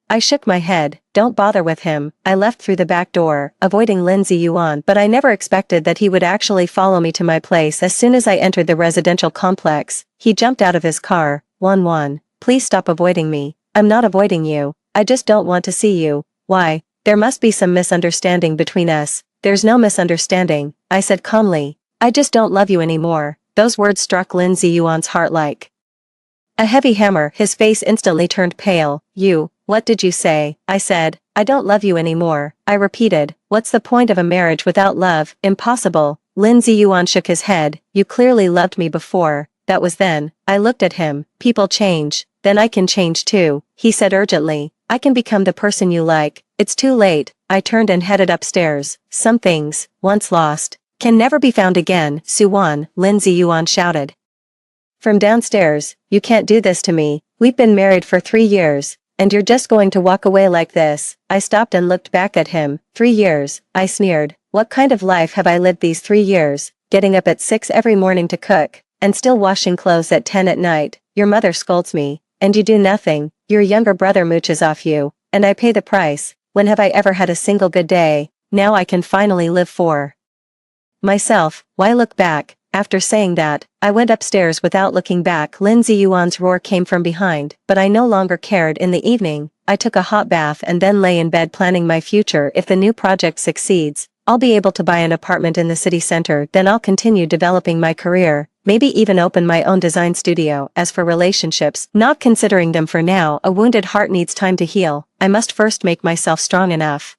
I shook my head. Don't bother with him. I left through the back door, avoiding Lin Ziyuan, but I never expected that he would actually follow me to my place. As soon as I entered the residential complex, he jumped out of his car. Wan, please stop avoiding me. I'm not avoiding you. I just don't want to see you. Why? There must be some misunderstanding between us. There's no misunderstanding, I said calmly. I just don't love you anymore. Those words struck Lin Ziyuan's heart like a heavy hammer. His face instantly turned pale. What did you say? I said, I don't love you anymore. I repeated, what's the point of a marriage without love? Impossible. Lin Ziyuan shook his head. You clearly loved me before. That was then. I looked at him. People change. Then I can change too, he said urgently. I can become the person you like. It's too late. I turned and headed upstairs. Some things, once lost, can never be found again. Suwan, Lin Ziyuan shouted from downstairs, you can't do this to me. We've been married for 3 years, and you're just going to walk away like this. I stopped and looked back at him. 3 years, I sneered. What kind of life have I lived these 3 years? Getting up at 6 every morning to cook, and still washing clothes at 10 at night. Your mother scolds me, and you do nothing. Your younger brother mooches off you, and I pay the price. When have I ever had a single good day? Now I can finally live for myself. Why look back? After saying that, I went upstairs without looking back. Lin Ziyuan's roar came from behind, but I no longer cared. In the evening, I took a hot bath and then lay in bed planning my future. If the new project succeeds, I'll be able to buy an apartment in the city center. Then I'll continue developing my career. maybe even open my own design studio. As for relationships, not considering them for now, a wounded heart needs time to heal. I must first make myself strong enough.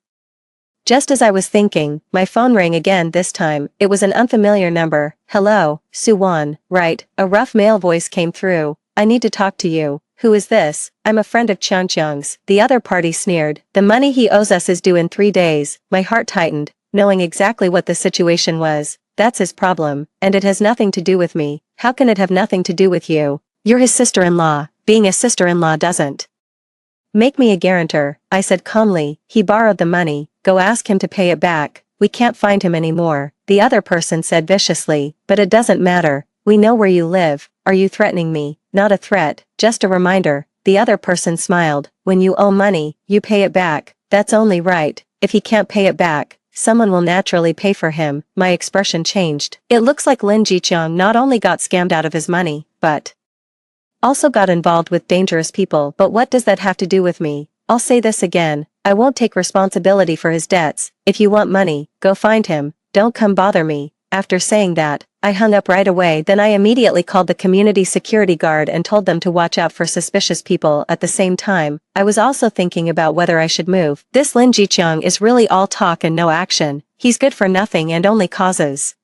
Just as I was thinking, my phone rang again. This time, it was an unfamiliar number. Hello, Suwon, right? A rough male voice came through. I need to talk to you. Who is this? I'm a friend of Changchung's. The other party sneered. The money he owes us is due in 3 days. My heart tightened, knowing exactly what the situation was. That's his problem, and it has nothing to do with me. How can it have nothing to do with you? You're his sister-in-law. Being a sister-in-law doesn't make me a guarantor, I said calmly. He borrowed the money. Go ask him to pay it back. We can't find him anymore, the other person said viciously. But it doesn't matter. We know where you live. Are you threatening me? Not a threat, just a reminder. The other person smiled. When you owe money, you pay it back. That's only right. If he can't pay it back, someone will naturally pay for him. My expression changed. It looks like Lin Jiqiang not only got scammed out of his money, but also got involved with dangerous people. But what does that have to do with me? I'll say this again. I won't take responsibility for his debts. If you want money, go find him. Don't come bother me. After saying that, I hung up right away. Then I immediately called the community security guard and told them to watch out for suspicious people. At the same time, I was also thinking about whether I should move. This Lin Jiqiang is really all talk and no action. He's good for nothing and only causes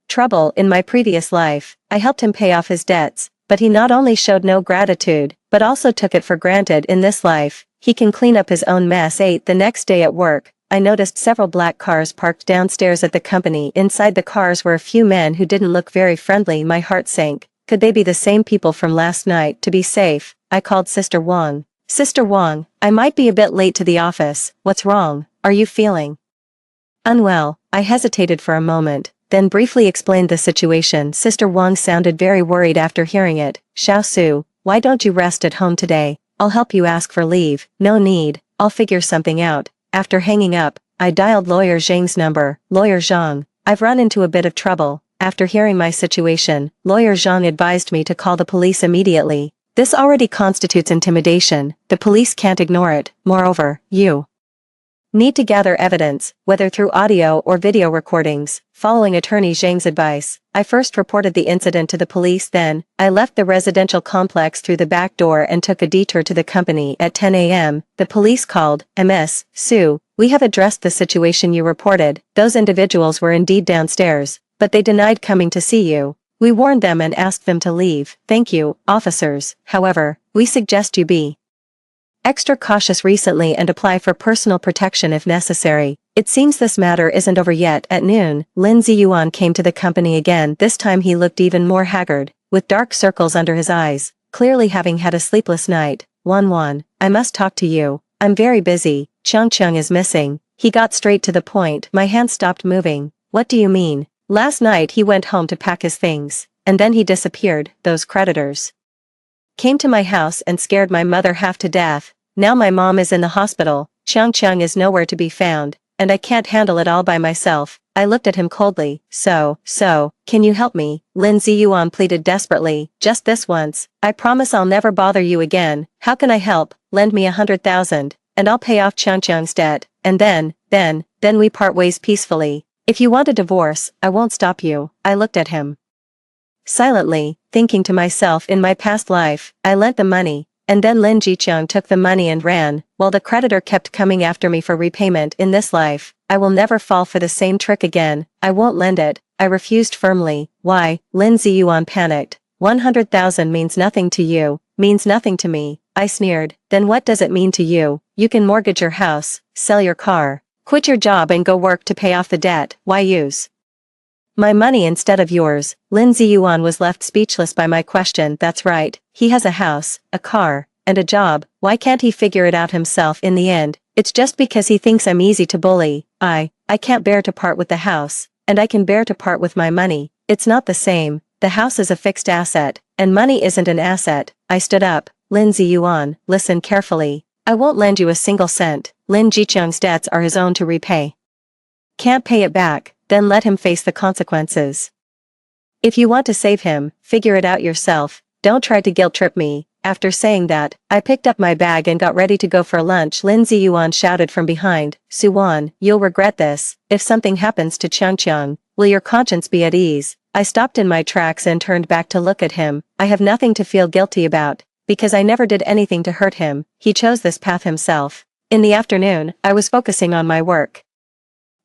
trouble. In my previous life, I helped him pay off his debts, but he not only showed no gratitude, but also took it for granted. In this life, he can clean up his own mess. The next day at work, I noticed several black cars parked downstairs at the company. Inside the cars were a few men who didn't look very friendly. My heart sank. Could they be the same people from last night? To be safe, I called Sister Wang. Sister Wang, I might be a bit late to the office. What's wrong? Are you feeling unwell? I hesitated for a moment, then briefly explained the situation. Sister Wang sounded very worried after hearing it. Xiao Su, why don't you rest at home today? I'll help you ask for leave. No need, I'll figure something out. After hanging up, I dialed Lawyer Zhang's number. Lawyer Zhang, I've run into a bit of trouble. After hearing my situation, Lawyer Zhang advised me to call the police immediately. This already constitutes intimidation. The police can't ignore it. Moreover, you need to gather evidence, whether through audio or video recordings. Following Attorney Zhang's advice, I first reported the incident to the police. Then, I left the residential complex through the back door and took a detour to the company. At 10 a.m., the police called. Ms. Su, we have addressed the situation you reported. Those individuals were indeed downstairs, but they denied coming to see you. We warned them and asked them to leave. Thank you, officers. However, we suggest you be extra cautious recently and apply for personal protection if necessary. It seems this matter isn't over yet. At noon, Lin Ziyuan came to the company again. This time he looked even more haggard, with dark circles under his eyes, clearly having had a sleepless night. Wan, I must talk to you. I'm very busy. Changchung is missing. He got straight to the point. My hand stopped moving. What do you mean? Last night he went home to pack his things, and then he disappeared. Those creditors came to my house and scared my mother half to death. Now my mom is in the hospital. Changchung is nowhere to be found, and I can't handle it all by myself. I looked at him coldly. So, can you help me? Lin Ziyuan pleaded desperately. Just this once. I promise I'll never bother you again. How can I help? Lend me 100,000, and I'll pay off Changchung's debt, and then we part ways peacefully. If you want a divorce, I won't stop you. I looked at him silently, thinking to myself, in my past life, I lent the money, and then Lin Jiqiang took the money and ran, while the creditor kept coming after me for repayment. In this life, I will never fall for the same trick again. I won't lend it, I refused firmly. Why? Lin Ziyuan panicked. 100,000 means nothing to you, means nothing to me. I sneered. Then what does it mean to you? You can mortgage your house, sell your car, quit your job and go work to pay off the debt. Why use my money instead of yours? Lin Ziyuan was left speechless by my question. That's right, he has a house, a car, and a job. Why can't he figure it out himself in the end? It's just because he thinks I'm easy to bully. I can't bear to part with the house, and I can bear to part with my money. It's not the same. The house is a fixed asset, and money isn't an asset. I stood up. Lin Ziyuan, listen carefully. I won't lend you a single cent. Lin Jiqiang's debts are his own to repay. Can't pay it back, then let him face the consequences. If you want to save him, figure it out yourself. Don't try to guilt-trip me. After saying that, I picked up my bag and got ready to go for lunch. Lin Ziyuan shouted from behind, Suwon, you'll regret this. If something happens to Changchung, will your conscience be at ease? I stopped in my tracks and turned back to look at him. I have nothing to feel guilty about, because I never did anything to hurt him. He chose this path himself. In the afternoon, I was focusing on my work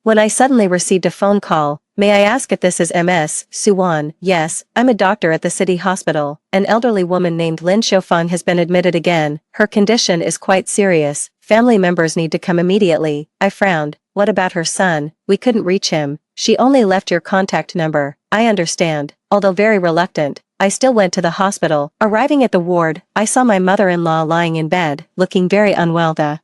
when I suddenly received a phone call. May I ask if this is Ms. Suwan? Yes, I'm a doctor at the city hospital. An elderly woman named Lin Xiaofeng has been admitted again. Her condition is quite serious. Family members need to come immediately. I frowned. What about her son? We couldn't reach him. She only left your contact number. I understand. Although very reluctant, I still went to the hospital. Arriving at the ward, I saw my mother-in-law lying in bed, looking very unwell. The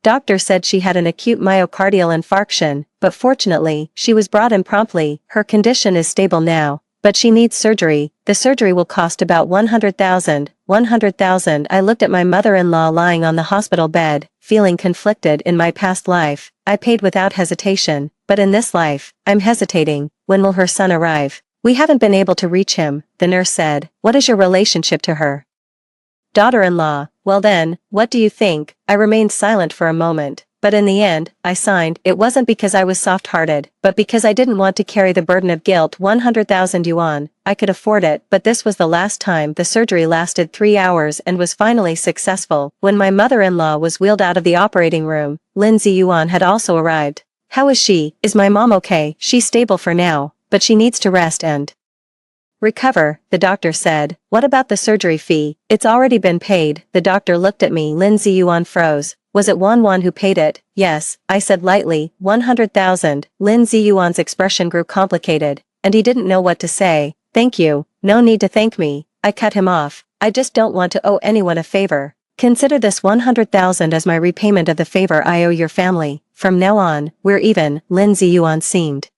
doctor said she had an acute myocardial infarction, but fortunately, she was brought in promptly. Her condition is stable now, but she needs surgery. The surgery will cost about 100,000. 100,000. I looked at my mother-in-law lying on the hospital bed, feeling conflicted. In my past life, I paid without hesitation, but in this life, I'm hesitating. When will her son arrive? We haven't been able to reach him, the nurse said. What is your relationship to her daughter-in-law? Well then, what do you think? I remained silent for a moment, but in the end, I signed. It wasn't because I was soft-hearted, but because I didn't want to carry the burden of guilt. 100,000 yuan. I could afford it, but this was the last time. The surgery lasted 3 hours and was finally successful. When my mother-in-law was wheeled out of the operating room, Lin Ziyuan had also arrived. How is she? Is my mom okay? She's stable for now, but she needs to rest and recover, the doctor said. What about the surgery fee? It's already been paid. The doctor looked at me. Lin Ziyuan froze. Was it Wan who paid it? Yes, I said lightly. 100,000. Lin Ziyuan's expression grew complicated, and he didn't know what to say. Thank you. No need to thank me. I cut him off. I just don't want to owe anyone a favor. Consider this 100,000 as my repayment of the favor I owe your family. From now on, we're even. Lin Ziyuan seemed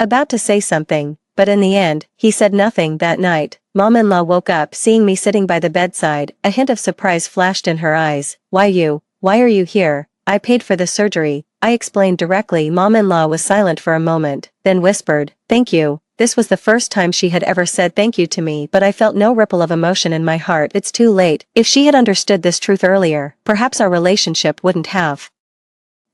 about to say something, but in the end, he said nothing. That night, mom-in-law woke up seeing me sitting by the bedside. A hint of surprise flashed in her eyes. Why you? Why are you here? I paid for the surgery, I explained directly. Mom-in-law was silent for a moment, then whispered, thank you. This was the first time she had ever said thank you to me, but I felt no ripple of emotion in my heart. It's too late. If she had understood this truth earlier, perhaps our relationship wouldn't have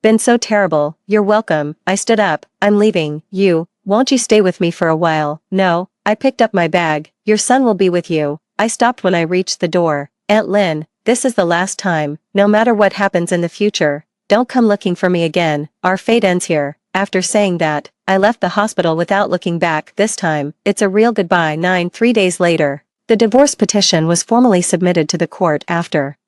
been so terrible. You're welcome. I stood up. I'm leaving. You, won't you stay with me for a while? No. I picked up my bag. Your son will be with you. I stopped when I reached the door. Aunt Lin, this is the last time. No matter what happens in the future, don't come looking for me again. Our fate ends here. After saying that, I left the hospital without looking back. This time, it's a real goodbye. 3 days later, the divorce petition was formally submitted to the court. After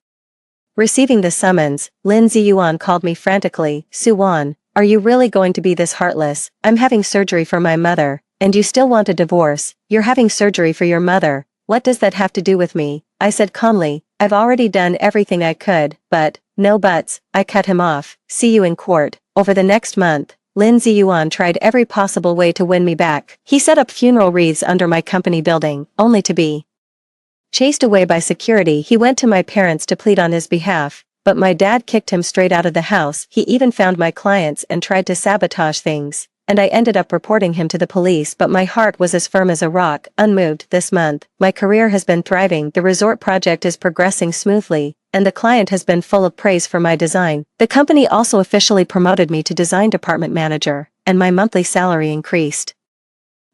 receiving the summons, Lin Ziyuan called me frantically. Suwan, are you really going to be this heartless? I'm having surgery for my mother, and you still want a divorce? You're having surgery for your mother. What does that have to do with me? I said calmly. I've already done everything I could, but, no buts. I cut him off. See you in court. Over the next month, Lin Ziyuan tried every possible way to win me back. He set up funeral wreaths under my company building, only to be chased away by security. He went to my parents to plead on his behalf, but my dad kicked him straight out of the house. He even found my clients and tried to sabotage things, and I ended up reporting him to the police, but my heart was as firm as a rock, unmoved. This month, my career has been thriving. The resort project is progressing smoothly, and the client has been full of praise for my design. The company also officially promoted me to design department manager, and my monthly salary increased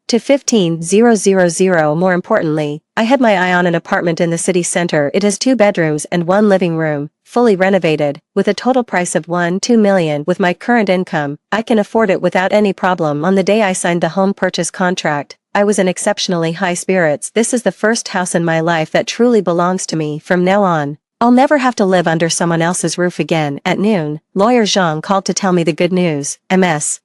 to 15,000. More importantly, I had my eye on an apartment in the city center. It has 2 bedrooms and 1 living room, fully renovated, with a total price of 1.2 million. With my current income, I can afford it without any problem. On the day I signed the home purchase contract, I was in exceptionally high spirits. This is the first house in my life that truly belongs to me. From now on, I'll never have to live under someone else's roof again. At noon, lawyer Zhang called to tell me the good news. Ms.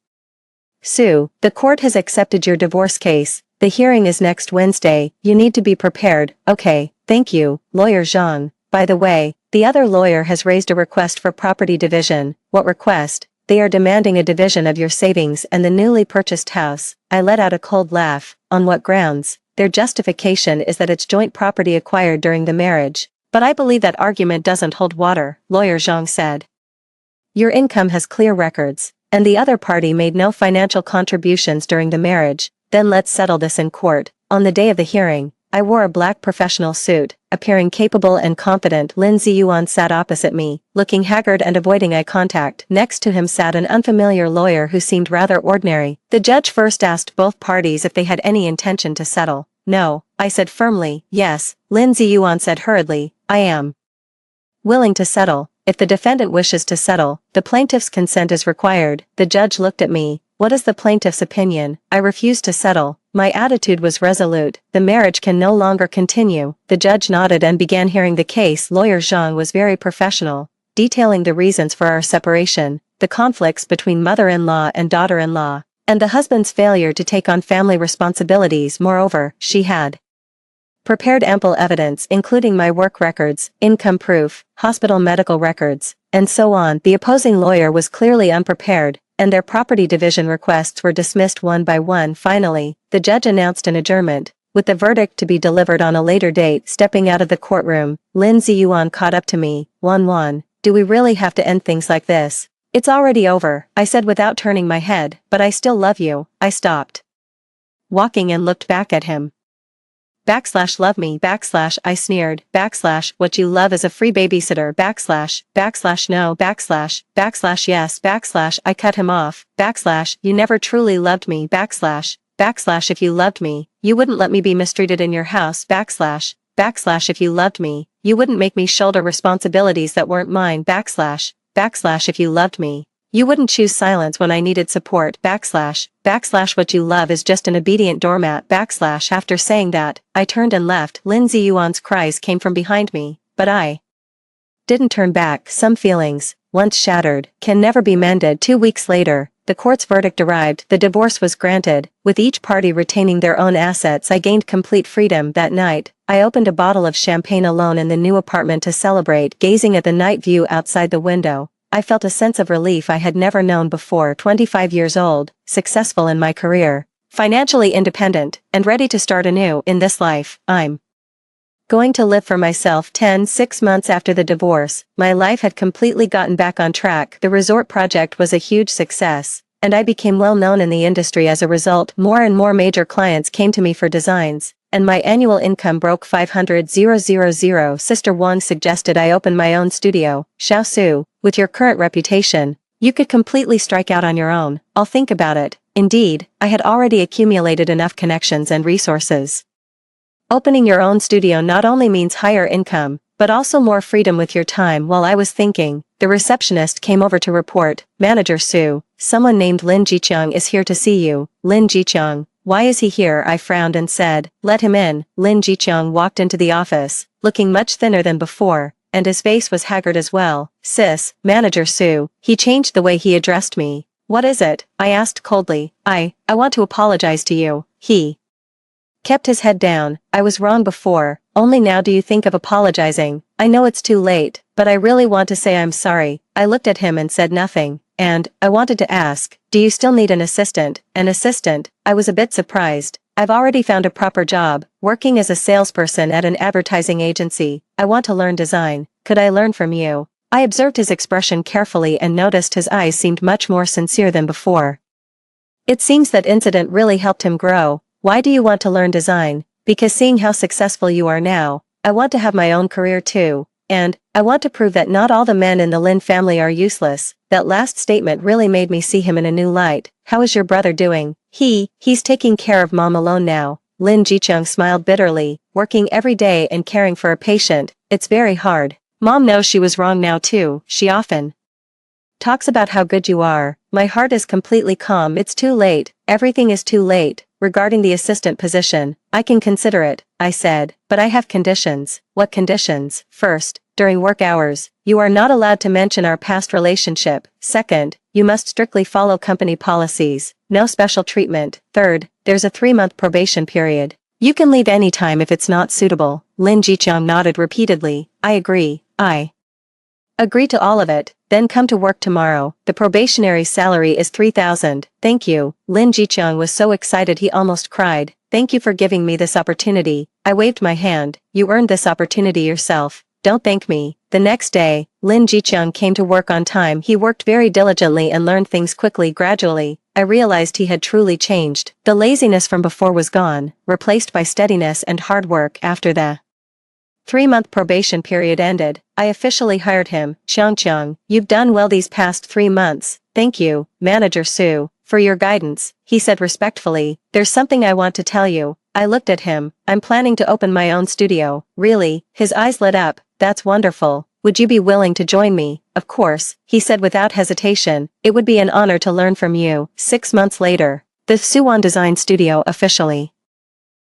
Su, the court has accepted your divorce case. The hearing is next Wednesday. You need to be prepared. Okay, thank you, lawyer Zhang. By the way, the other lawyer has raised a request for property division. What request? They are demanding a division of your savings and the newly purchased house. I let out a cold laugh. On what grounds? Their justification is that it's joint property acquired during the marriage. But I believe that argument doesn't hold water, lawyer Zhang said. Your income has clear records, and the other party made no financial contributions during the marriage. Then let's settle this in court. On the day of the hearing, I wore a black professional suit, appearing capable and confident. Lin Ziyuan sat opposite me, looking haggard and avoiding eye contact. Next to him sat an unfamiliar lawyer who seemed rather ordinary. The judge first asked both parties if they had any intention to settle. No, I said firmly. Yes, Lin Ziyuan said hurriedly, I am willing to settle. If the defendant wishes to settle, the plaintiff's consent is required. The judge looked at me. What is the plaintiff's opinion? I refused to settle. My attitude was resolute. The marriage can no longer continue. The judge nodded and began hearing the case. Lawyer Zhang was very professional, detailing the reasons for our separation, the conflicts between mother-in-law and daughter-in-law, and the husband's failure to take on family responsibilities. Moreover, she had prepared ample evidence including my work records, income proof, hospital medical records, and so on. The opposing lawyer was clearly unprepared, and their property division requests were dismissed one by one. Finally, the judge announced an adjournment, with the verdict to be delivered on a later date. Stepping out of the courtroom, Lin Ziyuan caught up to me. Wan, do we really have to end things like this? It's already over, I said without turning my head, but I still love you. I stopped walking and looked back at him. Love me, I sneered, what you love is a free babysitter, no, yes, I cut him off, you never truly loved me, if you loved me, you wouldn't let me be mistreated in your house, if you loved me, you wouldn't make me shoulder responsibilities that weren't mine, if you loved me, you wouldn't choose silence when I needed support, what you love is just an obedient doormat, After saying that, I turned and left. Lin Ziyuan's cries came from behind me, but I didn't turn back. Some feelings, once shattered, can never be mended. 2 weeks later, the court's verdict arrived. The divorce was granted, with each party retaining their own assets. I gained complete freedom. That night, I opened a bottle of champagne alone in the new apartment to celebrate. Gazing at the night view outside the window, I felt a sense of relief I had never known before. 25 years old, successful in my career, financially independent, and ready to start anew in this life. I'm going to live for myself. 6 months after the divorce, my life had completely gotten back on track. The resort project was a huge success, and I became well known in the industry as a result. More and more major clients came to me for designs, and my annual income broke 500,000. Sister Wang suggested I open my own studio. Xiao Su, with your current reputation, you could completely strike out on your own. I'll think about it. Indeed, I had already accumulated enough connections and resources. Opening your own studio not only means higher income, but also more freedom with your time. While I was thinking, the receptionist came over to report, Manager Su, someone named Lin Jiqiang is here to see you. Lin Jiqiang, why is he here? I frowned and said, let him in. Lin Jiqiang walked into the office, looking much thinner than before, and his face was haggard as well. Sis, Manager Su, he changed the way he addressed me. What is it? I asked coldly. I want to apologize to you. He kept his head down. I was wrong before, only now do you think of apologizing? I know it's too late, but I really want to say I'm sorry. I looked at him and said nothing, and I wanted to ask, do you still need an assistant? An assistant? I was a bit surprised. I've already found a proper job, working as a salesperson at an advertising agency. I want to learn design. Could I learn from you? I observed his expression carefully and noticed his eyes seemed much more sincere than before. It seems that incident really helped him grow. Why do you want to learn design? Because seeing how successful you are now, I want to have my own career too. And, I want to prove that not all the men in the Lin family are useless. That last statement really made me see him in a new light. How is your brother doing? He's taking care of mom alone now. Lin Jiqiang smiled bitterly, working every day and caring for a patient. It's very hard. Mom knows she was wrong now too. She often talks about how good you are. My heart is completely calm. It's too late. Everything is too late. Regarding the assistant position, I can consider it, I said, but I have conditions. What conditions? First, during work hours, you are not allowed to mention our past relationship. Second, you must strictly follow company policies. No special treatment. Third, there's a 3-month probation period. You can leave any time if it's not suitable. Lin Jiqiang nodded repeatedly. I agree. I agree to all of it. Then come to work tomorrow. The probationary salary is 3,000. Thank you. Lin Jiqiang was so excited he almost cried. Thank you for giving me this opportunity. I waved my hand. You earned this opportunity yourself. don't thank me. The next day, Lin Jiqiang came to work on time. He worked very diligently and learned things quickly. Gradually, I realized he had truly changed. The laziness from before was gone, replaced by steadiness and hard work. After the 3-month probation period ended, I officially hired him. Qiang, you've done well these past 3 months. Thank you, Manager Su, for your guidance, he said respectfully. There's something I want to tell you. I looked at him. I'm planning to open my own studio. Really? His eyes lit up. That's wonderful. Would you be willing to join me? Of course, he said without hesitation. It would be an honor to learn from you. 6 months later, the Suwon Design Studio officially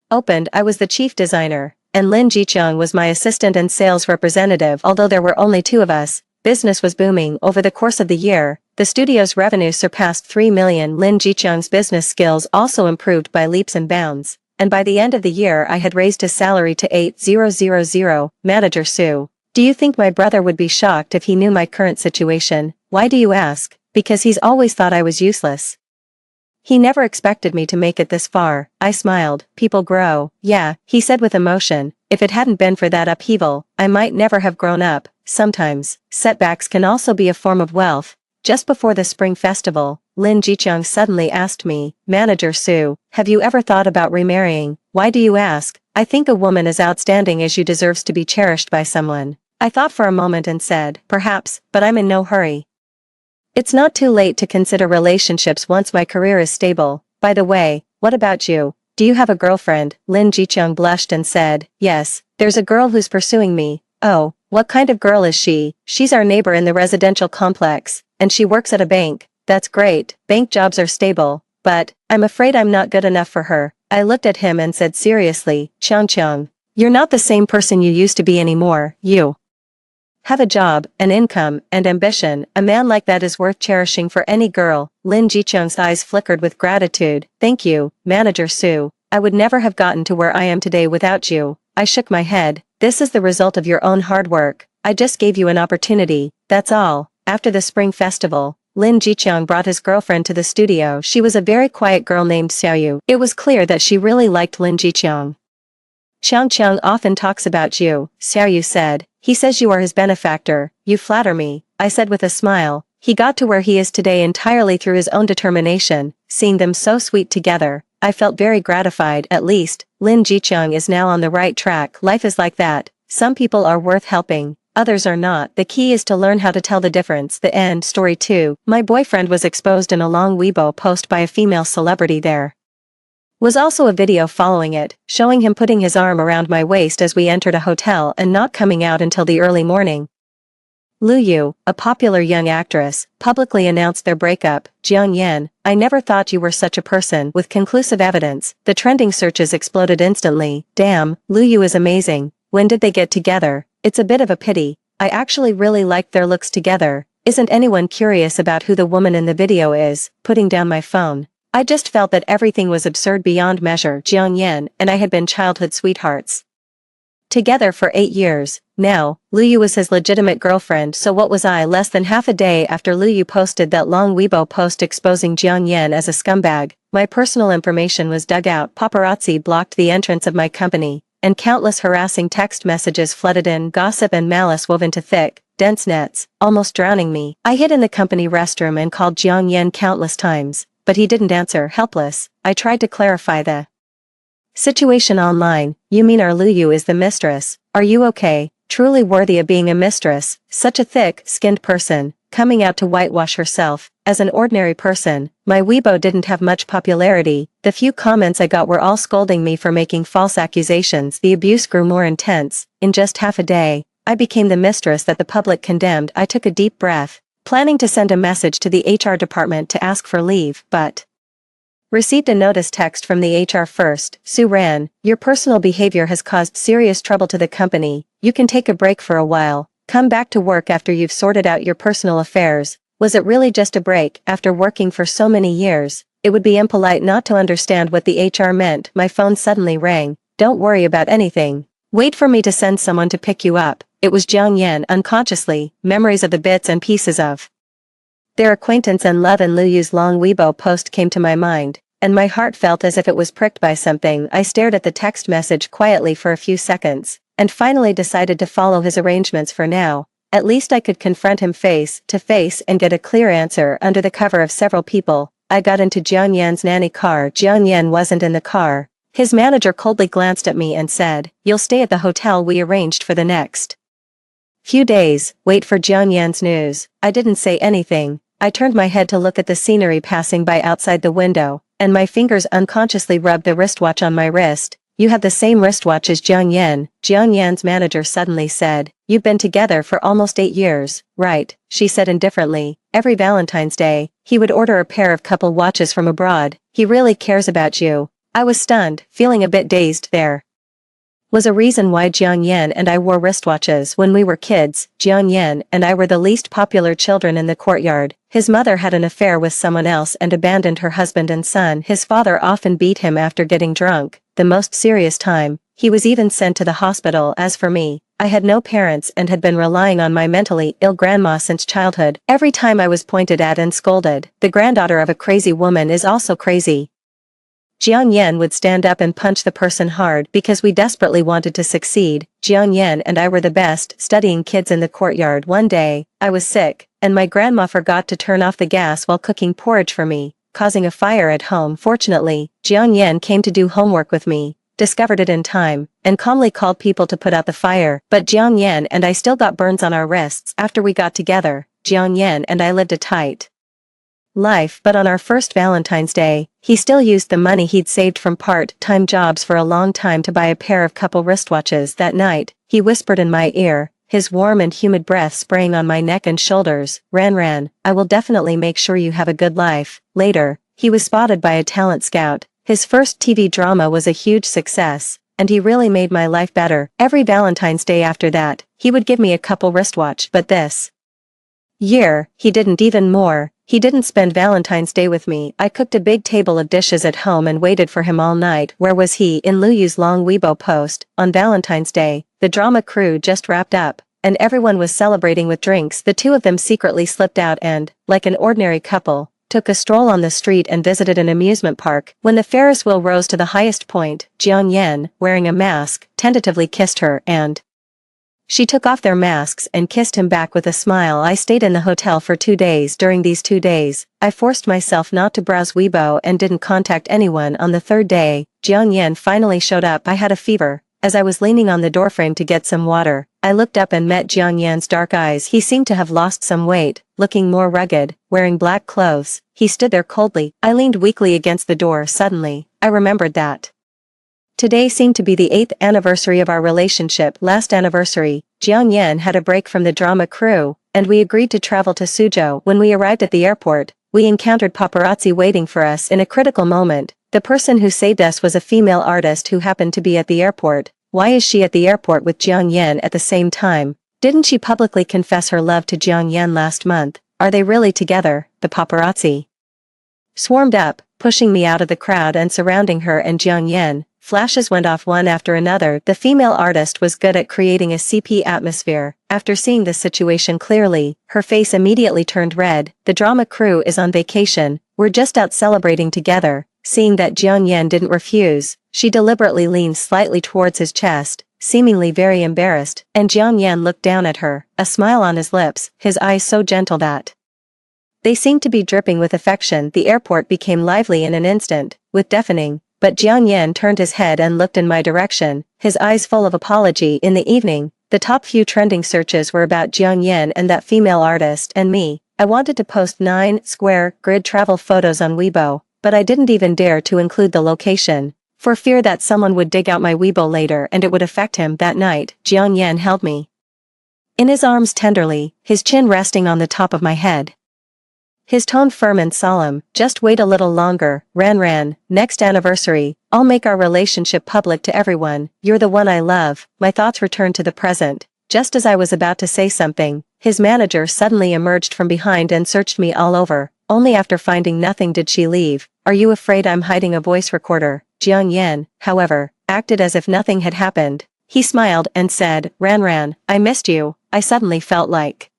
opened. I was the chief designer, and Lin Jiqiang was my assistant and sales representative. Although there were only 2 of us, business was booming. Over the course of the year, the studio's revenue surpassed 3 million. Lin Jiqiang's business skills also improved by leaps and bounds, and by the end of the year I had raised his salary to 8,000. Manager Su, do you think my brother would be shocked if he knew my current situation? Why do you ask? Because he's always thought I was useless. He never expected me to make it this far. I smiled. People grow. Yeah, he said with emotion. If it hadn't been for that upheaval, I might never have grown up. Sometimes, setbacks can also be a form of wealth. Just before the Spring Festival, Lin Jiqiang suddenly asked me, Manager Su, have you ever thought about remarrying? Why do you ask? I think a woman as outstanding as you deserves to be cherished by someone. I thought for a moment and said, perhaps, but I'm in no hurry. It's not too late to consider relationships once my career is stable. By the way, what about you? Do you have a girlfriend? Lin Jiqiang blushed and said, yes, there's a girl who's pursuing me. Oh, what kind of girl is she? She's our neighbor in the residential complex, and she works at a bank. That's great, bank jobs are stable, but I'm afraid I'm not good enough for her. I looked at him and said seriously, Qiang, you're not the same person you used to be anymore. You have a job, an income, and ambition. A man like that is worth cherishing for any girl. Lin Jiqiang's eyes flickered with gratitude. Thank you, Manager Su. I would never have gotten to where I am today without you. I shook my head. This is the result of your own hard work. I just gave you an opportunity, that's all. After the Spring Festival, Lin Jiqiang brought his girlfriend to the studio. She was a very quiet girl named Xiaoyu. It was clear that she really liked Lin Jiqiang. Qiang often talks about you, Xiaoyu said. He says you are his benefactor. You flatter me, I said with a smile. He got to where he is today entirely through his own determination. Seeing them so sweet together, I felt very gratified. At least, Lin Jiqiang is now on the right track. Life is like that. Some people are worth helping, others are not. The key is to learn how to tell the difference. The end. Story 2. My boyfriend was exposed in a long Weibo post by a female celebrity. There was also a video following it, showing him putting his arm around my waist as we entered a hotel and not coming out until the early morning. Lu Yu, a popular young actress, publicly announced their breakup. Jiang Yan, I never thought you were such a person. With conclusive evidence, the trending searches exploded instantly. Damn, Lu Yu is amazing. When did they get together? It's a bit of a pity. I actually really liked their looks together. Isn't anyone curious about who the woman in the video is? Putting down my phone, I just felt that everything was absurd beyond measure. Jiang Yan and I had been childhood sweethearts together for 8 years. Now, Lu Yu was his legitimate girlfriend, so what was I? Less than half a day after Lu Yu posted that long Weibo post exposing Jiang Yan as a scumbag, my personal information was dug out. Paparazzi blocked the entrance of my company, and countless harassing text messages flooded in. Gossip and malice wove into thick, dense nets, almost drowning me. I hid in the company restroom and called Jiang Yan countless times, but he didn't answer. Helpless, I tried to clarify the situation online. You mean our Lu Yu is the mistress? Are you okay? Truly worthy of being a mistress, such a thick-skinned person, coming out to whitewash herself. As an ordinary person, my Weibo didn't have much popularity. The few comments I got were all scolding me for making false accusations. The abuse grew more intense. In just half a day, I became the mistress that the public condemned. I took a deep breath, planning to send a message to the HR department to ask for leave, but received a notice text from the HR first. Su ran, your personal behavior has caused serious trouble to the company. You can take a break for a while. Come back to work after you've sorted out your personal affairs. Was it really just a break? After working for so many years, it would be impolite not to understand what the HR meant. My phone suddenly rang. Don't worry about anything. Wait for me to send someone to pick you up. It was Jiang Yan. Unconsciously, memories of the bits and pieces of their acquaintance and love and Lu Yu's long Weibo post came to my mind, and my heart felt as if it was pricked by something. I stared at the text message quietly for a few seconds. and finally decided to follow his arrangements for now. At least I could confront him face to face and get a clear answer under the cover of several people. I got into Jiang Yan's nanny car. Jiang Yan wasn't in the car. His manager coldly glanced at me and said, "You'll stay at the hotel we arranged for the next few days, wait for Jiang Yan's news." I didn't say anything. I turned my head to look at the scenery passing by outside the window, and my fingers unconsciously rubbed the wristwatch on my wrist. "You have the same wristwatch as Jiang Yan," Jiang Yan's manager suddenly said. "You've been together for almost 8 years, right?" she said indifferently. Every Valentine's Day, he would order a pair of couple watches from abroad. "He really cares about you." I was stunned, feeling a bit dazed. There was a reason why Jiang Yan and I wore wristwatches when we were kids. Jiang Yan and I were the least popular children in the courtyard. His mother had an affair with someone else and abandoned her husband and son. His father often beat him after getting drunk. The most serious time, he was even sent to the hospital. As for me, I had no parents and had been relying on my mentally ill grandma since childhood. Every time I was pointed at and scolded. "The granddaughter of a crazy woman is also crazy." Jiang Yan would stand up and punch the person hard because we desperately wanted to succeed. Jiang Yan and I were the best studying kids in the courtyard. One day, I was sick, and my grandma forgot to turn off the gas while cooking porridge for me, causing a fire at home. Fortunately, Jiang Yan came to do homework with me, discovered it in time, and calmly called people to put out the fire. But Jiang Yan and I still got burns on our wrists after we got together. Jiang Yan and I lived a tight life, but on our first Valentine's Day, he still used the money he'd saved from part-time jobs for a long time to buy a pair of couple wristwatches. That night, he whispered in my ear, his warm and humid breath spraying on my neck and shoulders, Ran, I will definitely make sure you have a good life." Later, he was spotted by a talent scout. His first TV drama was a huge success, and he really made my life better. Every Valentine's Day after that, he would give me a couple wristwatch. But this year, he didn't. Even more, he didn't spend Valentine's Day with me. I cooked a big table of dishes at home and waited for him all night. Where was he? In Lu Yu's long Weibo post, on Valentine's Day, the drama crew just wrapped up, and everyone was celebrating with drinks. The two of them secretly slipped out and, like an ordinary couple, took a stroll on the street and visited an amusement park. When the Ferris wheel rose to the highest point, Jiang Yan, wearing a mask, tentatively kissed her, and she took off their masks and kissed him back with a smile. I stayed in the hotel for 2 days. During these 2 days, I forced myself not to browse Weibo and didn't contact anyone. On the 3rd day, Jiang Yan finally showed up. I had a fever. As I was leaning on the doorframe to get some water, I looked up and met Jiang Yan's dark eyes. He seemed to have lost some weight, looking more rugged, wearing black clothes. He stood there coldly. I leaned weakly against the door. Suddenly, I remembered that today seemed to be the 8th anniversary of our relationship. Last anniversary, Jiang Yan had a break from the drama crew, and we agreed to travel to Suzhou. When we arrived at the airport, we encountered paparazzi waiting for us. In a critical moment, the person who saved us was a female artist who happened to be at the airport. Why is she at the airport with Jiang Yan at the same time? Didn't she publicly confess her love to Jiang Yan last month? Are they really together? The paparazzi swarmed up, pushing me out of the crowd and surrounding her and Jiang Yan. Flashes went off one after another. The female artist was good at creating a CP atmosphere. After seeing the situation clearly, her face immediately turned red. The drama crew is on vacation. We're just out celebrating together. Seeing that Jiang Yan didn't refuse, she deliberately leaned slightly towards his chest, seemingly very embarrassed, and Jiang Yan looked down at her, a smile on his lips, his eyes so gentle that they seemed to be dripping with affection. The airport became lively in an instant, with deafening. But Jiang Yan turned his head and looked in my direction, his eyes full of apology. In the evening, the top few trending searches were about Jiang Yan and that female artist and me. I wanted to post 9 square grid travel photos on Weibo, but I didn't even dare to include the location, for fear that someone would dig out my Weibo later and it would affect him. That night, Jiang Yan held me in his arms tenderly, his chin resting on the top of my head. His tone firm and solemn. "Just wait a little longer, Ran. Next anniversary, I'll make our relationship public to everyone. You're the one I love." My thoughts returned to the present. Just as I was about to say something, his manager suddenly emerged from behind and searched me all over. Only after finding nothing did she leave. "Are you afraid I'm hiding a voice recorder?" Jiang Yan, however, acted as if nothing had happened. He smiled and said, Ran, I missed you." I suddenly felt like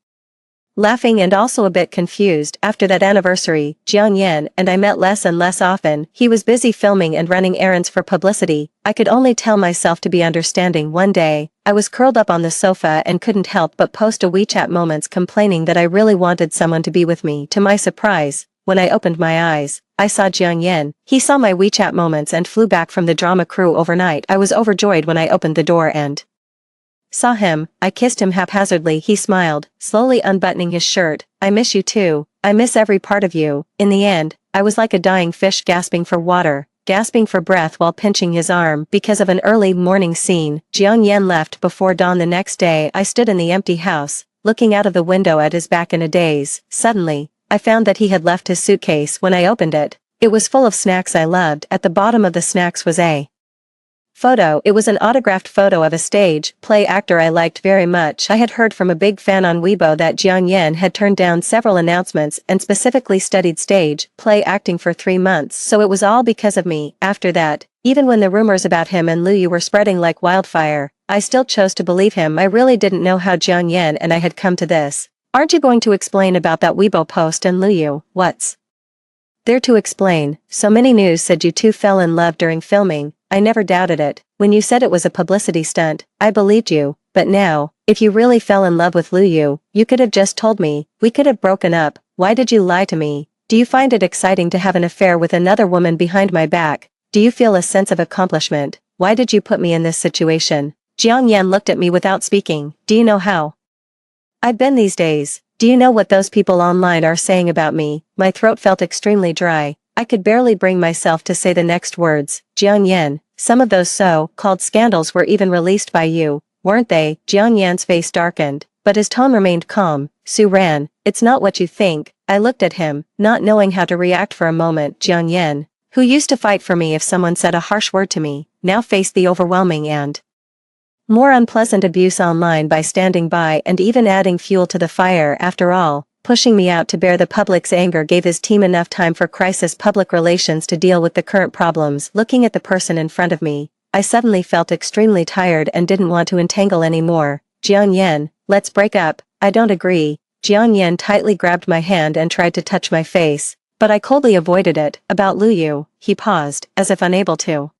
laughing and also a bit confused. After that anniversary, Jiang Yan and I met less and less often. He was busy filming and running errands for publicity. I could only tell myself to be understanding. One day, I was curled up on the sofa and couldn't help but post a WeChat moments complaining that I really wanted someone to be with me. To my surprise, when I opened my eyes, I saw Jiang Yan. He saw my WeChat moments and flew back from the drama crew overnight. I was overjoyed when I opened the door and saw him. I kissed him haphazardly. He smiled, slowly unbuttoning his shirt. I miss you too. I miss every part of you. In the end, I was like a dying fish gasping for water, gasping for breath while pinching his arm. Because of an early morning scene, Jiang Yan left before dawn the next day. I stood in the empty house, looking out of the window at his back in a daze. Suddenly, I found that he had left his suitcase. When I opened it, it was full of snacks I loved. At the bottom of the snacks was a photo. It was an autographed photo of a stage play actor I liked very much. I had heard from a big fan on Weibo that Jiang Yan had turned down several announcements and specifically studied stage play acting for 3 months, so it was all because of me. After that, even when the rumors about him and Lu Yu were spreading like wildfire, I still chose to believe him. I really didn't know how Jiang Yan and I had come to this. Aren't you going to explain about that Weibo post and Lu Yu? What's there to explain? So many news said you two fell in love during filming. I never doubted it. When you said it was a publicity stunt, I believed you. But now, if you really fell in love with Lu Yu, you could have just told me. We could have broken up. Why did you lie to me? Do you find it exciting to have an affair with another woman behind my back? Do you feel a sense of accomplishment? Why did you put me in this situation? Jiang Yan looked at me without speaking. Do you know how I've been these days? Do you know what those people online are saying about me? My throat felt extremely dry. I could barely bring myself to say the next words. Jiang Yan, some of those so-called scandals were even released by you, weren't they? Jiang Yan's face darkened, but his tone remained calm. Su Ran, it's not what you think. I looked at him, not knowing how to react for a moment. Jiang Yan, who used to fight for me if someone said a harsh word to me, now faced the overwhelming and more unpleasant abuse online by standing by and even adding fuel to the fire. After all, pushing me out to bear the public's anger gave his team enough time for crisis public relations to deal with the current problems. Looking at the person in front of me, I suddenly felt extremely tired and didn't want to entangle anymore. Jiang Yan, let's break up. I don't agree. Jiang Yan tightly grabbed my hand and tried to touch my face, but I coldly avoided it. About Lu Yu, he paused, as if unable to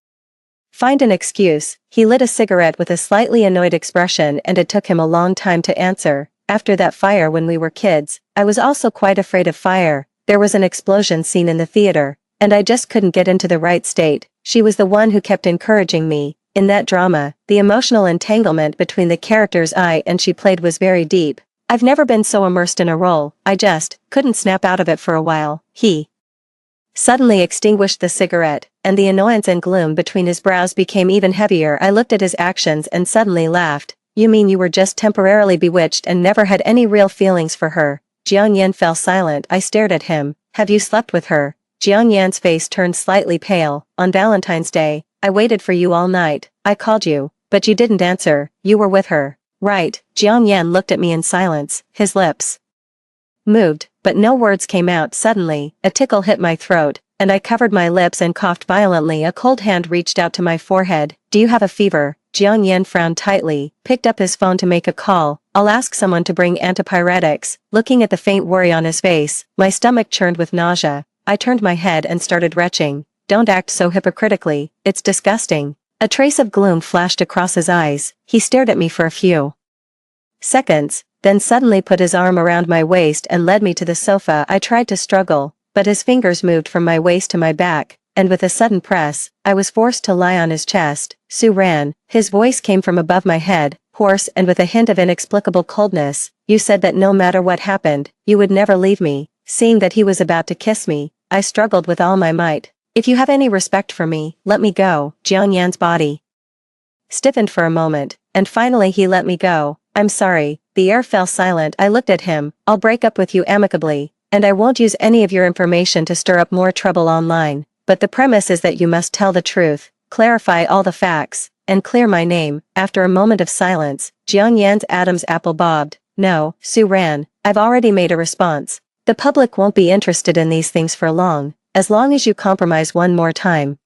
find an excuse. He lit a cigarette with a slightly annoyed expression and it took him a long time to answer. After that fire when we were kids, I was also quite afraid of fire. There was an explosion scene in the theater, and I just couldn't get into the right state. She was the one who kept encouraging me. In that drama, the emotional entanglement between the characters I and she played was very deep. I've never been so immersed in a role. I just couldn't snap out of it for a while. He suddenly extinguished the cigarette, and the annoyance and gloom between his brows became even heavier. I looked at his actions and suddenly laughed. You mean you were just temporarily bewitched and never had any real feelings for her? Jiang Yan fell silent. I stared at him. Have you slept with her? Jiang Yan's face turned slightly pale. On Valentine's Day, I waited for you all night. I called you, but you didn't answer. You were with her, right? Jiang Yan looked at me in silence. His lips moved, but no words came out. Suddenly, a tickle hit my throat, and I covered my lips and coughed violently. A cold hand reached out to my forehead. Do you have a fever? Jiang Yan frowned tightly, picked up his phone to make a call. I'll ask someone to bring antipyretics. Looking at the faint worry on his face, my stomach churned with nausea. I turned my head and started retching. Don't act so hypocritically, it's disgusting. A trace of gloom flashed across his eyes. He stared at me for a few seconds, then suddenly put his arm around my waist and led me to the sofa. I tried to struggle, but his fingers moved from my waist to my back, and with a sudden press, I was forced to lie on his chest. Su Ran, his voice came from above my head, hoarse and with a hint of inexplicable coldness. You said that no matter what happened, you would never leave me. Seeing that he was about to kiss me, I struggled with all my might. If you have any respect for me, let me go. Jiang Yan's body stiffened for a moment, and finally he let me go. I'm sorry. The air fell silent. I looked at him. I'll break up with you amicably, and I won't use any of your information to stir up more trouble online. But the premise is that you must tell the truth, clarify all the facts, and clear my name. After a moment of silence, Jiang Yan's Adam's apple bobbed. No, Su Ran, I've already made a response. The public won't be interested in these things for long, as long as you compromise one more time.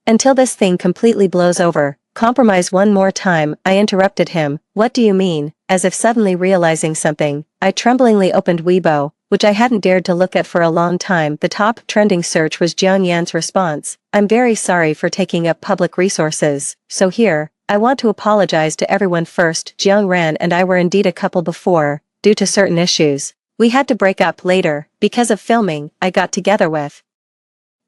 Until this thing completely blows over. Compromise one more time. I interrupted him. What do you mean? As if suddenly realizing something, I tremblingly opened Weibo, which I hadn't dared to look at for a long time. The top trending search was Jiang Yan's response. I'm very sorry for taking up public resources, so here, I want to apologize to everyone first. Jiang Ran and I were indeed a couple before, due to certain issues. We had to break up later, because of filming I got together with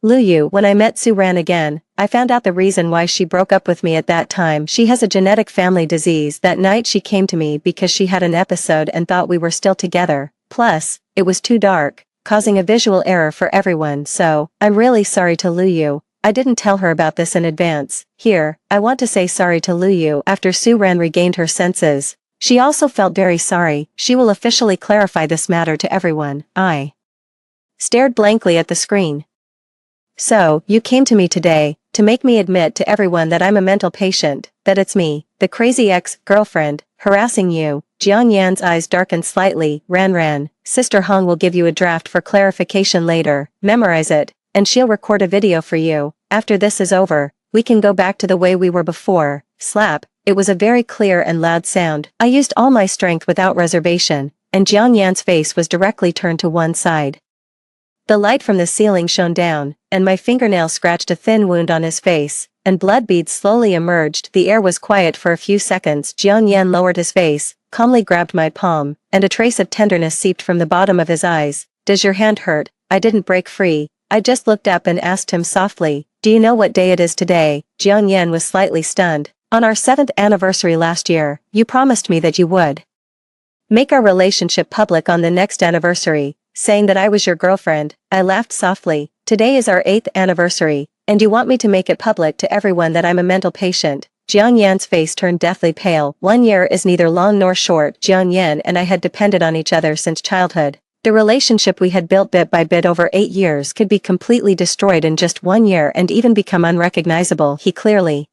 Lu Yu. When I met Su Ran again, I found out the reason why she broke up with me at that time. She has a genetic family disease. That night she came to me because she had an episode and thought we were still together. Plus, it was too dark, causing a visual error for everyone. So, I'm really sorry to Lu Yu. I didn't tell her about this in advance. Here, I want to say sorry to Lu Yu. After Su Ran regained her senses, she also felt very sorry. She will officially clarify this matter to everyone. I stared blankly at the screen. So, you came to me today, to make me admit to everyone that I'm a mental patient, that it's me, the crazy ex-girlfriend, harassing you. Jiang Yan's eyes darkened slightly. Ran, Sister Hong will give you a draft for clarification later, memorize it, and she'll record a video for you. After this is over, we can go back to the way we were before. Slap. It was a very clear and loud sound. I used all my strength without reservation, and Jiang Yan's face was directly turned to one side. The light from the ceiling shone down, and my fingernail scratched a thin wound on his face, and blood beads slowly emerged. The air was quiet for a few seconds. Jiang Yan lowered his face, calmly grabbed my palm, and a trace of tenderness seeped from the bottom of his eyes. Does your hand hurt? I didn't break free. I just looked up and asked him softly, do you know what day it is today? Jiang Yan was slightly stunned. On our 7th anniversary last year, you promised me that you would make our relationship public on the next anniversary, saying that I was your girlfriend. I laughed softly. Today is our 8th anniversary, and you want me to make it public to everyone that I'm a mental patient. Jiang Yan's face turned deathly pale. 1 year is neither long nor short. Jiang Yan and I had depended on each other since childhood. The relationship we had built bit by bit over 8 years could be completely destroyed in just 1 year and even become unrecognizable. He clearly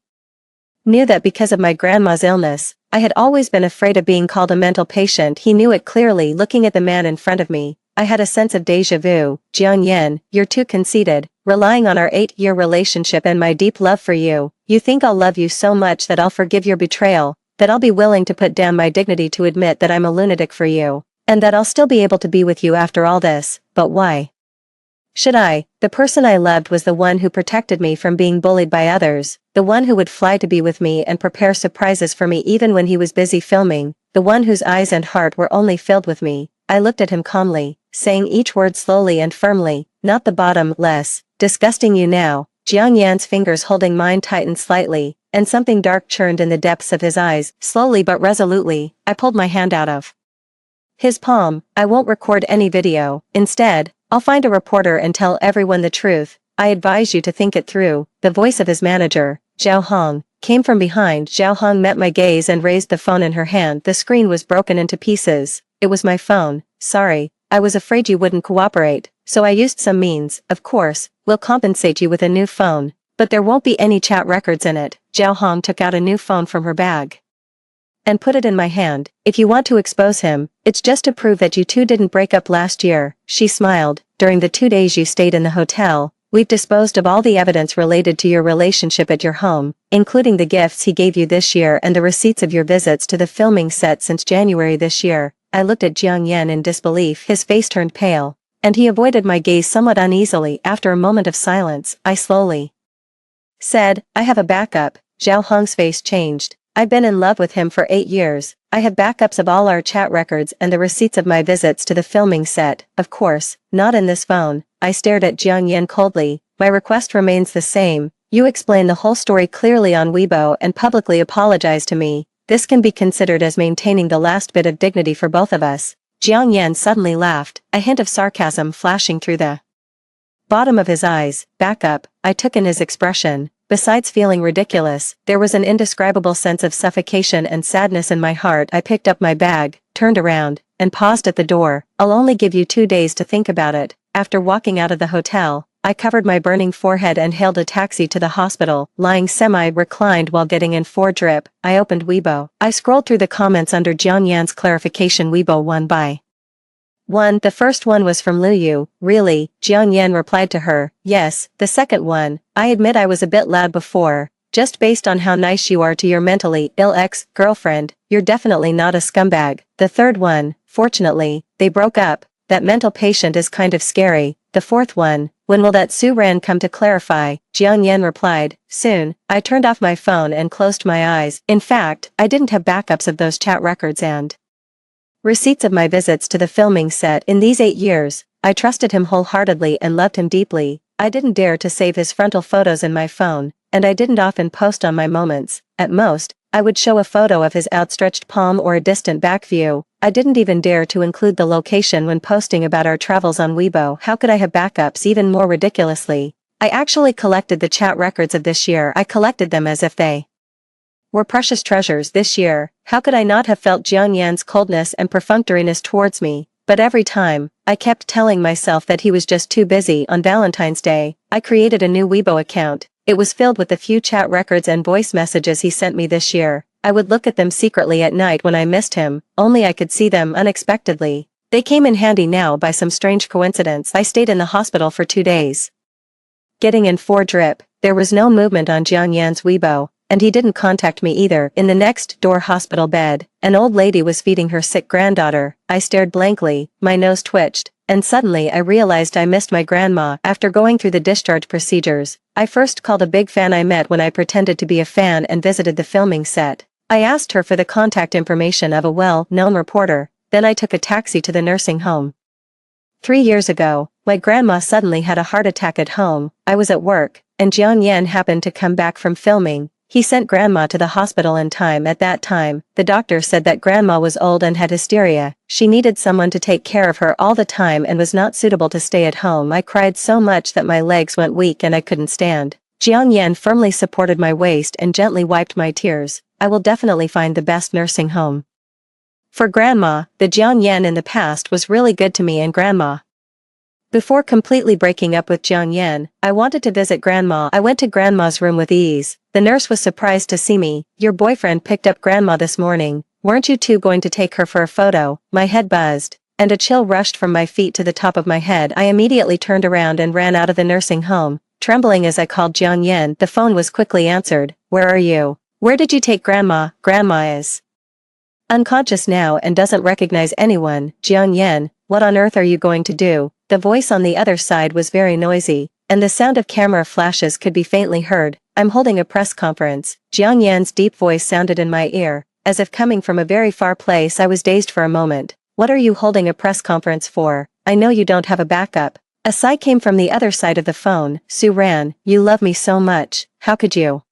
knew that because of my grandma's illness, I had always been afraid of being called a mental patient. He knew it clearly. Looking at the man in front of me, I had a sense of déjà vu. Jiang Yan, you're too conceited, relying on our 8-year relationship and my deep love for you. You think I'll love you so much that I'll forgive your betrayal, that I'll be willing to put down my dignity to admit that I'm a lunatic for you, and that I'll still be able to be with you after all this. But why should I? The person I loved was the one who protected me from being bullied by others, the one who would fly to be with me and prepare surprises for me even when he was busy filming, the one whose eyes and heart were only filled with me. I looked at him calmly, saying each word slowly and firmly, not the bottom, less, disgusting you now. Jiang Yan's fingers holding mine tightened slightly, and something dark churned in the depths of his eyes. Slowly but resolutely, I pulled my hand out of his palm. I won't record any video. Instead, I'll find a reporter and tell everyone the truth. I advise you to think it through. The voice of his manager, Zhao Hong, came from behind. Zhao Hong met my gaze and raised the phone in her hand. The screen was broken into pieces. It was my phone. Sorry, I was afraid you wouldn't cooperate, so I used some means. Of course, we'll compensate you with a new phone, but there won't be any chat records in it. Zhao Hong took out a new phone from her bag and put it in my hand. If you want to expose him, it's just to prove that you two didn't break up last year. She smiled. During the 2 days you stayed in the hotel, we've disposed of all the evidence related to your relationship at your home, including the gifts he gave you this year and the receipts of your visits to the filming set since January this year. I looked at Jiang Yan in disbelief. His face turned pale, and he avoided my gaze somewhat uneasily. After a moment of silence, I slowly said, I have a backup. Zhao Hong's face changed. I've been in love with him for 8 years. I have backups of all our chat records and the receipts of my visits to the filming set. Of course, not in this phone. I stared at Jiang Yan coldly. My request remains the same. You explain the whole story clearly on Weibo and publicly apologize to me. This can be considered as maintaining the last bit of dignity for both of us. Jiang Yan suddenly laughed, a hint of sarcasm flashing through the bottom of his eyes. Backup, I took in his expression. Besides feeling ridiculous, there was an indescribable sense of suffocation and sadness in my heart. I picked up my bag, turned around, and paused at the door. I'll only give you 2 days to think about it. After walking out of the hotel, I covered my burning forehead and hailed a taxi to the hospital. Lying semi-reclined while getting in for drip, I opened Weibo. I scrolled through the comments under Jiang Yan's clarification Weibo one by one. The first one was from Lu Yu. Really? Jiang Yan replied to her. Yes. The second one, I admit I was a bit loud before, Just based on how nice you are to your mentally ill ex-girlfriend, you're definitely not a scumbag. The third one, fortunately, they broke up. That mental patient is kind of scary. The fourth one, when will that Su Ran come to clarify? Jiang Yan replied, soon. I turned off my phone and closed my eyes. In fact, I didn't have backups of those chat records and receipts of my visits to the filming set in these 8 years. I trusted him wholeheartedly and loved him deeply. I didn't dare to save his frontal photos in my phone, and I didn't often post on my moments. At most, I would show a photo of his outstretched palm or a distant back view. I didn't even dare to include the location when posting about our travels on Weibo. How could I have backups? Even more ridiculously, I actually collected the chat records of this year. I collected them as if they were precious treasures. This year, how could I not have felt Jiang Yan's coldness and perfunctoriness towards me? But every time, I kept telling myself that he was just too busy. On Valentine's Day, I created a new Weibo account. It was filled with the few chat records and voice messages he sent me this year. I would look at them secretly at night when I missed him, only I could see them unexpectedly. They came in handy now by some strange coincidence. I stayed in the hospital for 2 days, getting in 4 drip. There was no movement on Jiang Yan's Weibo, and he didn't contact me either. In the next door hospital bed, an old lady was feeding her sick granddaughter. I stared blankly, my nose twitched, and suddenly I realized I missed my grandma. After going through the discharge procedures, I first called a big fan I met when I pretended to be a fan and visited the filming set. I asked her for the contact information of a well-known reporter, then I took a taxi to the nursing home. 3 years ago, my grandma suddenly had a heart attack at home. I was at work, and Jiang Yan happened to come back from filming. He sent grandma to the hospital in time. At that time, the doctor said that grandma was old and had hysteria. She needed someone to take care of her all the time and was not suitable to stay at home. I cried so much that my legs went weak and I couldn't stand. Jiang Yan firmly supported my waist and gently wiped my tears. I will definitely find the best nursing home for grandma. The Jiang Yan in the past was really good to me and grandma. Before completely breaking up with Jiang Yan, I wanted to visit grandma. I went to grandma's room with ease. The nurse was surprised to see me. Your boyfriend picked up grandma this morning. Weren't you two going to take her for a photo? My head buzzed, and a chill rushed from my feet to the top of my head. I immediately turned around and ran out of the nursing home, trembling as I called Jiang Yan. The phone was quickly answered. Where are you? Where did you take grandma? Grandma is unconscious now and doesn't recognize anyone. Jiang Yan, what on earth are you going to do? The voice on the other side was very noisy, and the sound of camera flashes could be faintly heard. I'm holding a press conference. Jiang Yan's deep voice sounded in my ear, as if coming from a very far place. I was dazed for a moment. What are you holding a press conference for? I know you don't have a backup. A sigh came from the other side of the phone. Su Ran, you love me so much. How could you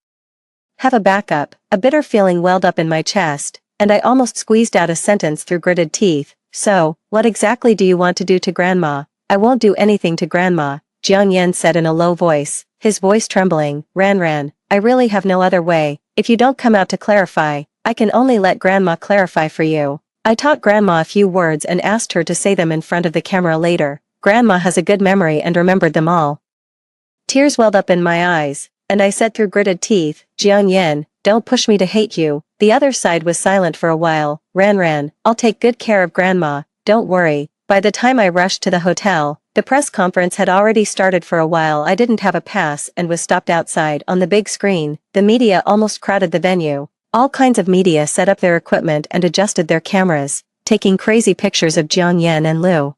have a backup? A bitter feeling welled up in my chest, and I almost squeezed out a sentence through gritted teeth. So, what exactly do you want to do to grandma? I won't do anything to grandma, Jiang Yan said in a low voice, his voice trembling. Ran, I really have no other way. If you don't come out to clarify, I can only let grandma clarify for you. I taught grandma a few words and asked her to say them in front of the camera later. Grandma has a good memory and remembered them all. Tears welled up in my eyes, and I said through gritted teeth, Jiang Yan, don't push me to hate you. The other side was silent for a while. Ran, I'll take good care of grandma, don't worry. By the time I rushed to the hotel, the press conference had already started. For a while I didn't have a pass and was stopped outside. On the big screen, the media almost crowded the venue. All kinds of media set up their equipment and adjusted their cameras, taking crazy pictures of Jiang Yan and Lu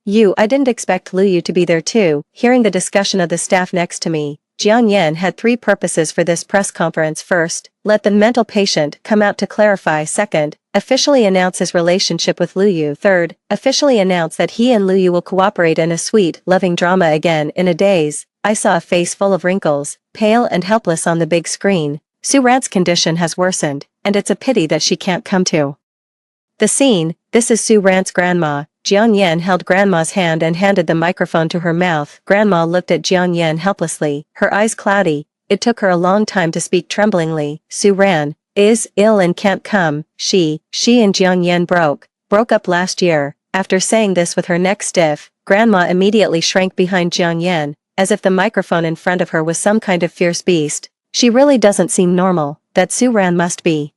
Yu. I didn't expect Lu Yu to be there too. Hearing the discussion of the staff next to me, Jiang Yan had 3 purposes for this press conference. First, let the mental patient come out to clarify. Second, officially announce his relationship with Lu Yu. Third, officially announce that he and Lu Yu will cooperate in a sweet, loving drama again. In a daze, I saw a face full of wrinkles, pale and helpless on the big screen. Su Ran's condition has worsened, and it's a pity that she can't come to the scene. This is Su Ran's grandma. Jiang Yan held grandma's hand and handed the microphone to her mouth. Grandma looked at Jiang Yan helplessly, her eyes cloudy. It took her a long time to speak tremblingly. Su Ran is ill and can't come. She and Jiang Yan broke up last year. After saying this with her neck stiff, grandma immediately shrank behind Jiang Yan, as if the microphone in front of her was some kind of fierce beast. She really doesn't seem normal. That Su Ran must be.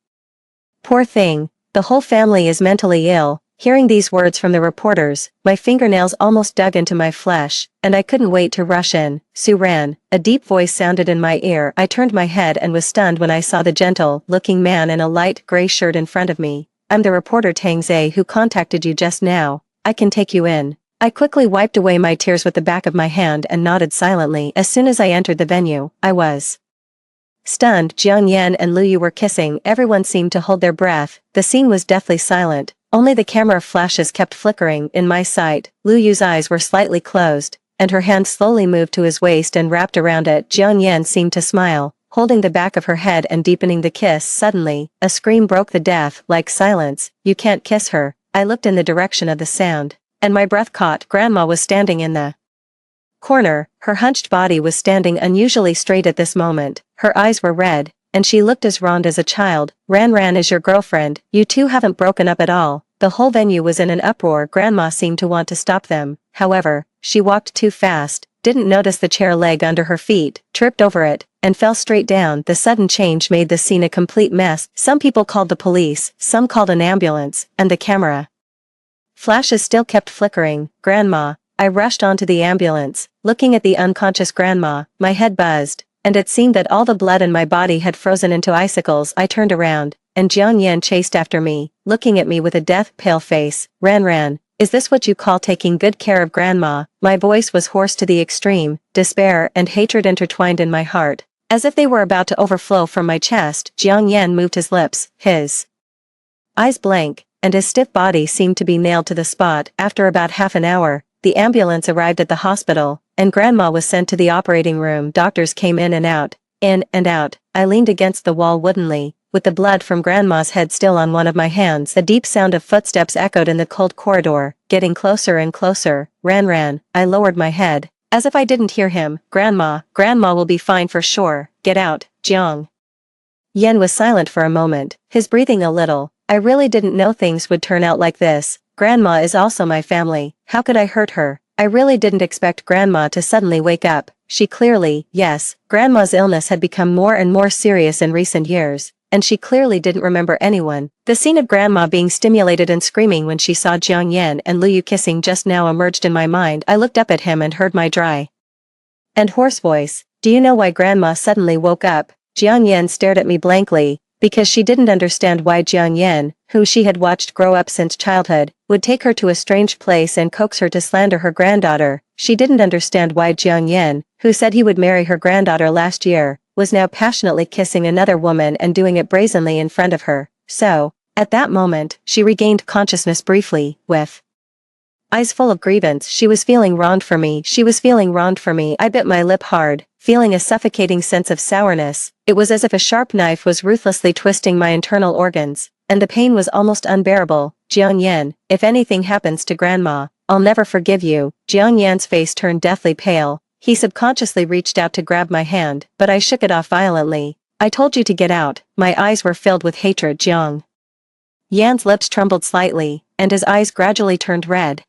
Poor thing. The whole family is mentally ill. Hearing these words from the reporters, my fingernails almost dug into my flesh, and I couldn't wait to rush in. "Sue Ran," a deep voice sounded in my ear. I turned my head and was stunned when I saw the gentle-looking man in a light gray shirt in front of me. "I'm the reporter Tang Zhe who contacted you just now. I can take you in." I quickly wiped away my tears with the back of my hand and nodded silently. As soon as I entered the venue, I was stunned. Jiang Yan and Lu Yu were kissing. Everyone seemed to hold their breath. The scene was deathly silent. Only the camera flashes kept flickering in my sight. Lu Yu's eyes were slightly closed, and her hand slowly moved to his waist and wrapped around it. Jiang Yan seemed to smile, holding the back of her head and deepening the kiss. Suddenly, a scream broke the death-like silence. "You can't kiss her." I looked in the direction of the sound, and my breath caught. Grandma was standing in the corner. Her hunched body was standing unusually straight at this moment. Her eyes were red, and she looked as round as a child. Ran is your girlfriend. You two haven't broken up at all." The whole venue was in an uproar. Grandma seemed to want to stop them. However, she walked too fast, didn't notice the chair leg under her feet, tripped over it, and fell straight down. The sudden change made the scene a complete mess. Some people called the police, some called an ambulance, and the camera flashes still kept flickering. "Grandma." I rushed onto the ambulance. Looking at the unconscious grandma, my head buzzed, and it seemed that all the blood in my body had frozen into icicles. I turned around, and Jiang Yan chased after me, looking at me with a death-pale face. Ran, is this what you call taking good care of grandma?" My voice was hoarse to the extreme. Despair and hatred intertwined in my heart, as if they were about to overflow from my chest. Jiang Yan moved his lips, his eyes blank, and his stiff body seemed to be nailed to the spot. After about half an hour, the ambulance arrived at the hospital, and Grandma was sent to the operating room. Doctors came in and out. I leaned against the wall woodenly, with the blood from Grandma's head still on one of my hands. The deep sound of footsteps echoed in the cold corridor, getting closer and closer. Ran. I lowered my head, as if I didn't hear him. Grandma will be fine for sure. Get out, Jiang." Yan was silent for a moment, his breathing a little. I really didn't know things would turn out like this. Grandma is also my family. How could I hurt her? I really didn't expect Grandma to suddenly wake up. Yes, Grandma's illness had become more and more serious in recent years, and she clearly didn't remember anyone. The scene of Grandma being stimulated and screaming when she saw Jiang Yan and Lu Yu kissing just now emerged in my mind. I looked up at him and heard my dry and hoarse voice. "Do you know why Grandma suddenly woke up?" Jiang Yan stared at me blankly, because she didn't understand why Jiang Yan, who she had watched grow up since childhood, would take her to a strange place and coax her to slander her granddaughter. She didn't understand why Jiang Yan, who said he would marry her granddaughter last year, was now passionately kissing another woman and doing it brazenly in front of her. So, at that moment, she regained consciousness briefly, with eyes full of grievance. She was feeling wronged for me. I bit my lip hard, feeling a suffocating sense of sourness. It was as if a sharp knife was ruthlessly twisting my internal organs, and the pain was almost unbearable. "Jiang Yan, if anything happens to Grandma, I'll never forgive you." Jiang Yan's face turned deathly pale. He subconsciously reached out to grab my hand, but I shook it off violently. "I told you to get out." My eyes were filled with hatred. Jiang Yan's lips trembled slightly, and his eyes gradually turned red.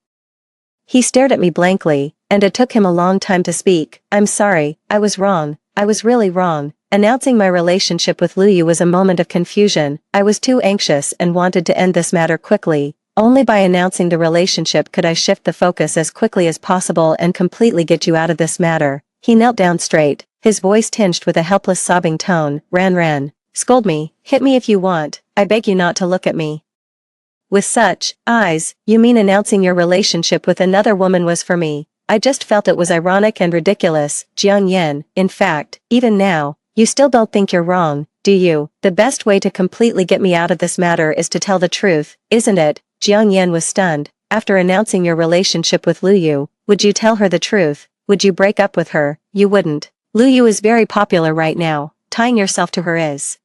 He stared at me blankly, and it took him a long time to speak. "I'm sorry, I was wrong. I was really wrong." Announcing my relationship with Lu Yu was a moment of confusion. I was too anxious and wanted to end this matter quickly. Only by announcing the relationship could I shift the focus as quickly as possible and completely get you out of this matter. He knelt down straight, his voice tinged with a helpless sobbing tone. Ran. Scold me, hit me if you want. I beg you not to look at me with such eyes. You mean announcing your relationship with another woman was for me? I just felt it was ironic and ridiculous. Jiang Yan, in fact, even now, you still don't think you're wrong, do you? The best way to completely get me out of this matter is to tell the truth, isn't it? Jiang Yan was stunned. After announcing your relationship with Lu Yu, would you tell her the truth? Would you break up with her? You wouldn't. Lu Yu is very popular right now. Tying yourself to her is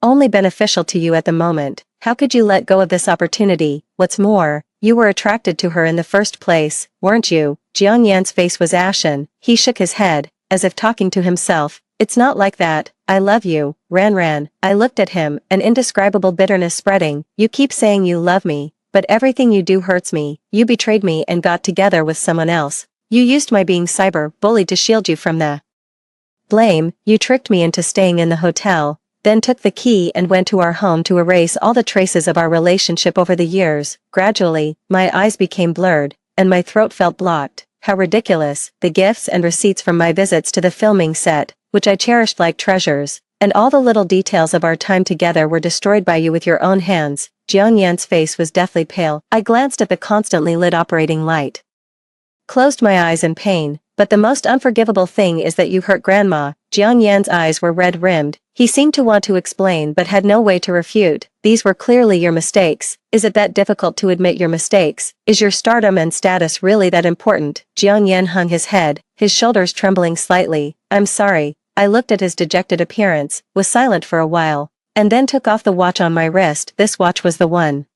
only beneficial to you at the moment. How could you let go of this opportunity? What's more, you were attracted to her in the first place, weren't you? Jiang Yan's face was ashen. He shook his head, as if talking to himself. It's not like that. I love you, Ran. I looked at him, an indescribable bitterness spreading. You keep saying you love me, but everything you do hurts me. You betrayed me and got together with someone else. You used my being cyber bullied to shield you from the blame. You tricked me into staying in the hotel, then took the key and went to our home to erase all the traces of our relationship over the years. Gradually, my eyes became blurred, and my throat felt blocked. How ridiculous, the gifts and receipts from my visits to the filming set, which I cherished like treasures, and all the little details of our time together were destroyed by you with your own hands. Jiang Yan's face was deathly pale. I glanced at the constantly lit operating light. Closed my eyes in pain, but the most unforgivable thing is that you hurt Grandma. Jiang Yan's eyes were red-rimmed. He seemed to want to explain but had no way to refute. These were clearly your mistakes. Is it that difficult to admit your mistakes? Is your stardom and status really that important? Jiang Yan hung his head, his shoulders trembling slightly. I'm sorry. I looked at his dejected appearance, was silent for a while, and then took off the watch on my wrist. This watch was the one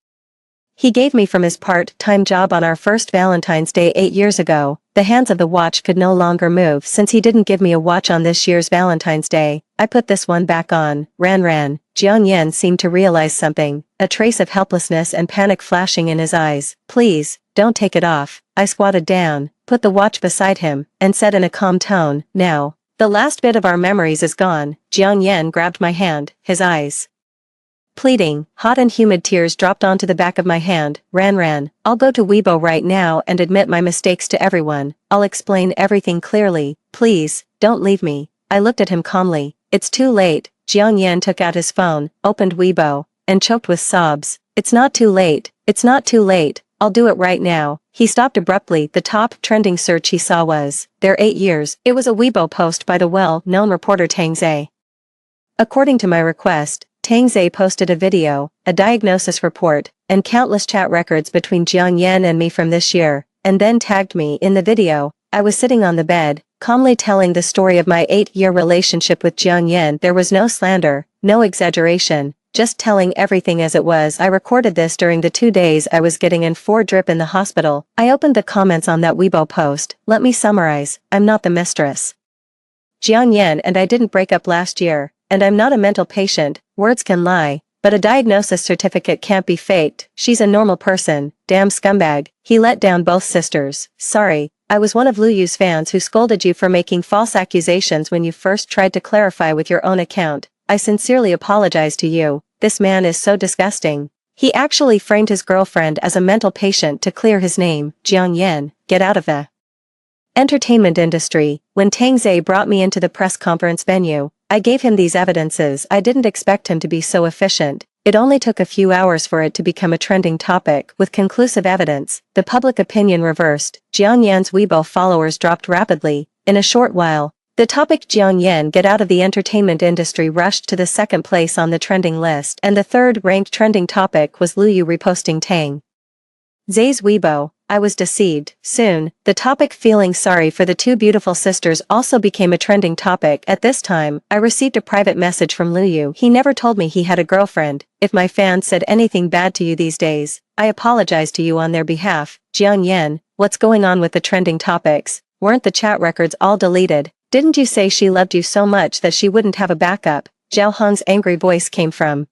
he gave me from his part-time job on our first Valentine's Day 8 years ago. The hands of the watch could no longer move since he didn't give me a watch on this year's Valentine's Day. I put this one back on. Ran. Jiang Yan seemed to realize something, a trace of helplessness and panic flashing in his eyes. Please, don't take it off. I squatted down, put the watch beside him, and said in a calm tone, now. The last bit of our memories is gone. Jiang Yan grabbed my hand, his eyes pleading. Hot and humid tears dropped onto the back of my hand. Ran. I'll go to Weibo right now and admit my mistakes to everyone. I'll explain everything clearly. Please, don't leave me. I looked at him calmly. It's too late. Jiang Yan took out his phone, opened Weibo, and choked with sobs. It's not too late. It's not too late. I'll do it right now. He stopped abruptly. The top trending search he saw was, "There 8 years." It was a Weibo post by the well-known reporter Tang Zhe. According to my request, Tang Zhe posted a video, a diagnosis report, and countless chat records between Jiang Yan and me from this year, and then tagged me in the video. I was sitting on the bed, calmly telling the story of my 8-year relationship with Jiang Yan. There was no slander, no exaggeration, just telling everything as it was. I recorded this during the 2 days I was getting in for drip in the hospital. I opened the comments on that Weibo post. Let me summarize. I'm not the mistress. Jiang Yan and I didn't break up last year, and I'm not a mental patient. Words can lie, but a diagnosis certificate can't be faked. She's a normal person. Damn scumbag. He let down both sisters. Sorry, I was one of Lu Yu's fans who scolded you for making false accusations when you first tried to clarify with your own account. I sincerely apologize to you. This man is so disgusting. He actually framed his girlfriend as a mental patient to clear his name. Jiang Yan, get out of the entertainment industry. When Tang Zhe brought me into the press conference venue, I gave him these evidences. I didn't expect him to be so efficient. It only took a few hours for it to become a trending topic with conclusive evidence. The public opinion reversed. Jiang Yan's Weibo followers dropped rapidly. In a short while, the topic Jiang Yan get out of the entertainment industry rushed to the second place on the trending list, and the third-ranked trending topic was Lu Yu reposting Tang Zhe's Weibo. I was deceived. Soon, the topic feeling sorry for the two beautiful sisters also became a trending topic. At this time, I received a private message from Lu Yu. He never told me he had a girlfriend. If my fans said anything bad to you these days, I apologize to you on their behalf. Jiang Yan, what's going on with the trending topics? Weren't the chat records all deleted? Didn't you say she loved you so much that she wouldn't have a backup? Zhao Hong's angry voice came from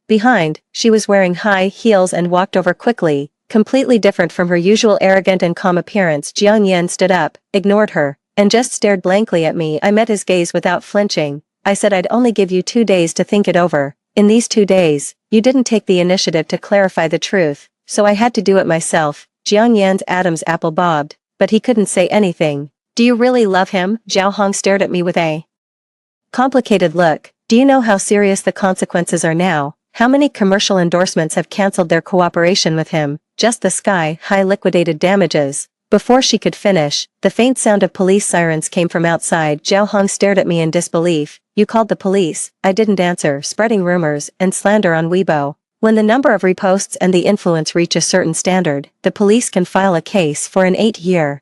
behind. She was wearing high heels and walked over quickly, completely different from her usual arrogant and calm appearance. Jiang Yan stood up, ignored her, and just stared blankly at me. I met his gaze without flinching. I said I'd only give you 2 days to think it over. In these 2 days, you didn't take the initiative to clarify the truth, so I had to do it myself. Jiang Yan's Adam's apple bobbed, but he couldn't say anything. Do you really love him? Zhao Hong stared at me with a complicated look. Do you know how serious the consequences are now? How many commercial endorsements have cancelled their cooperation with him? Just the sky-high liquidated damages. Before she could finish, the faint sound of police sirens came from outside. Zhao Hong stared at me in disbelief. You called the police? I didn't answer. Spreading rumors and slander on Weibo. When the number of reposts and the influence reach a certain standard, the police can file a case for an 8-year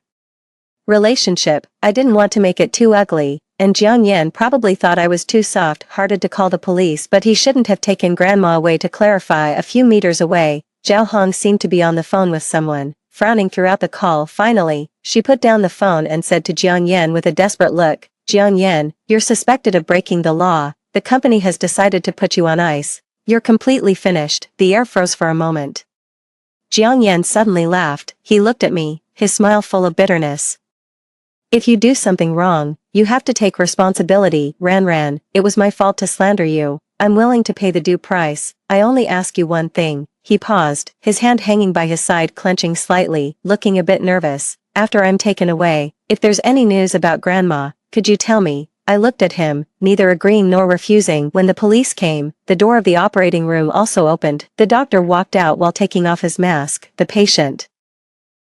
relationship. I didn't want to make it too ugly, and Jiang Yan probably thought I was too soft-hearted to call the police, but he shouldn't have taken Grandma away to clarify. A few meters away, Zhao Hong seemed to be on the phone with someone, frowning throughout the call. Finally, she put down the phone and said to Jiang Yan with a desperate look, Jiang Yan, you're suspected of breaking the law. The company has decided to put you on ice. You're completely finished. The air froze for a moment. Jiang Yan suddenly laughed. He looked at me, his smile full of bitterness. If you do something wrong, you have to take responsibility, Ran. It was my fault to slander you. I'm willing to pay the due price. I only ask you one thing. He paused, his hand hanging by his side clenching slightly, looking a bit nervous. After I'm taken away, if there's any news about Grandma, could you tell me? I looked at him, neither agreeing nor refusing. When the police came, the door of the operating room also opened. The doctor walked out while taking off his mask. The patient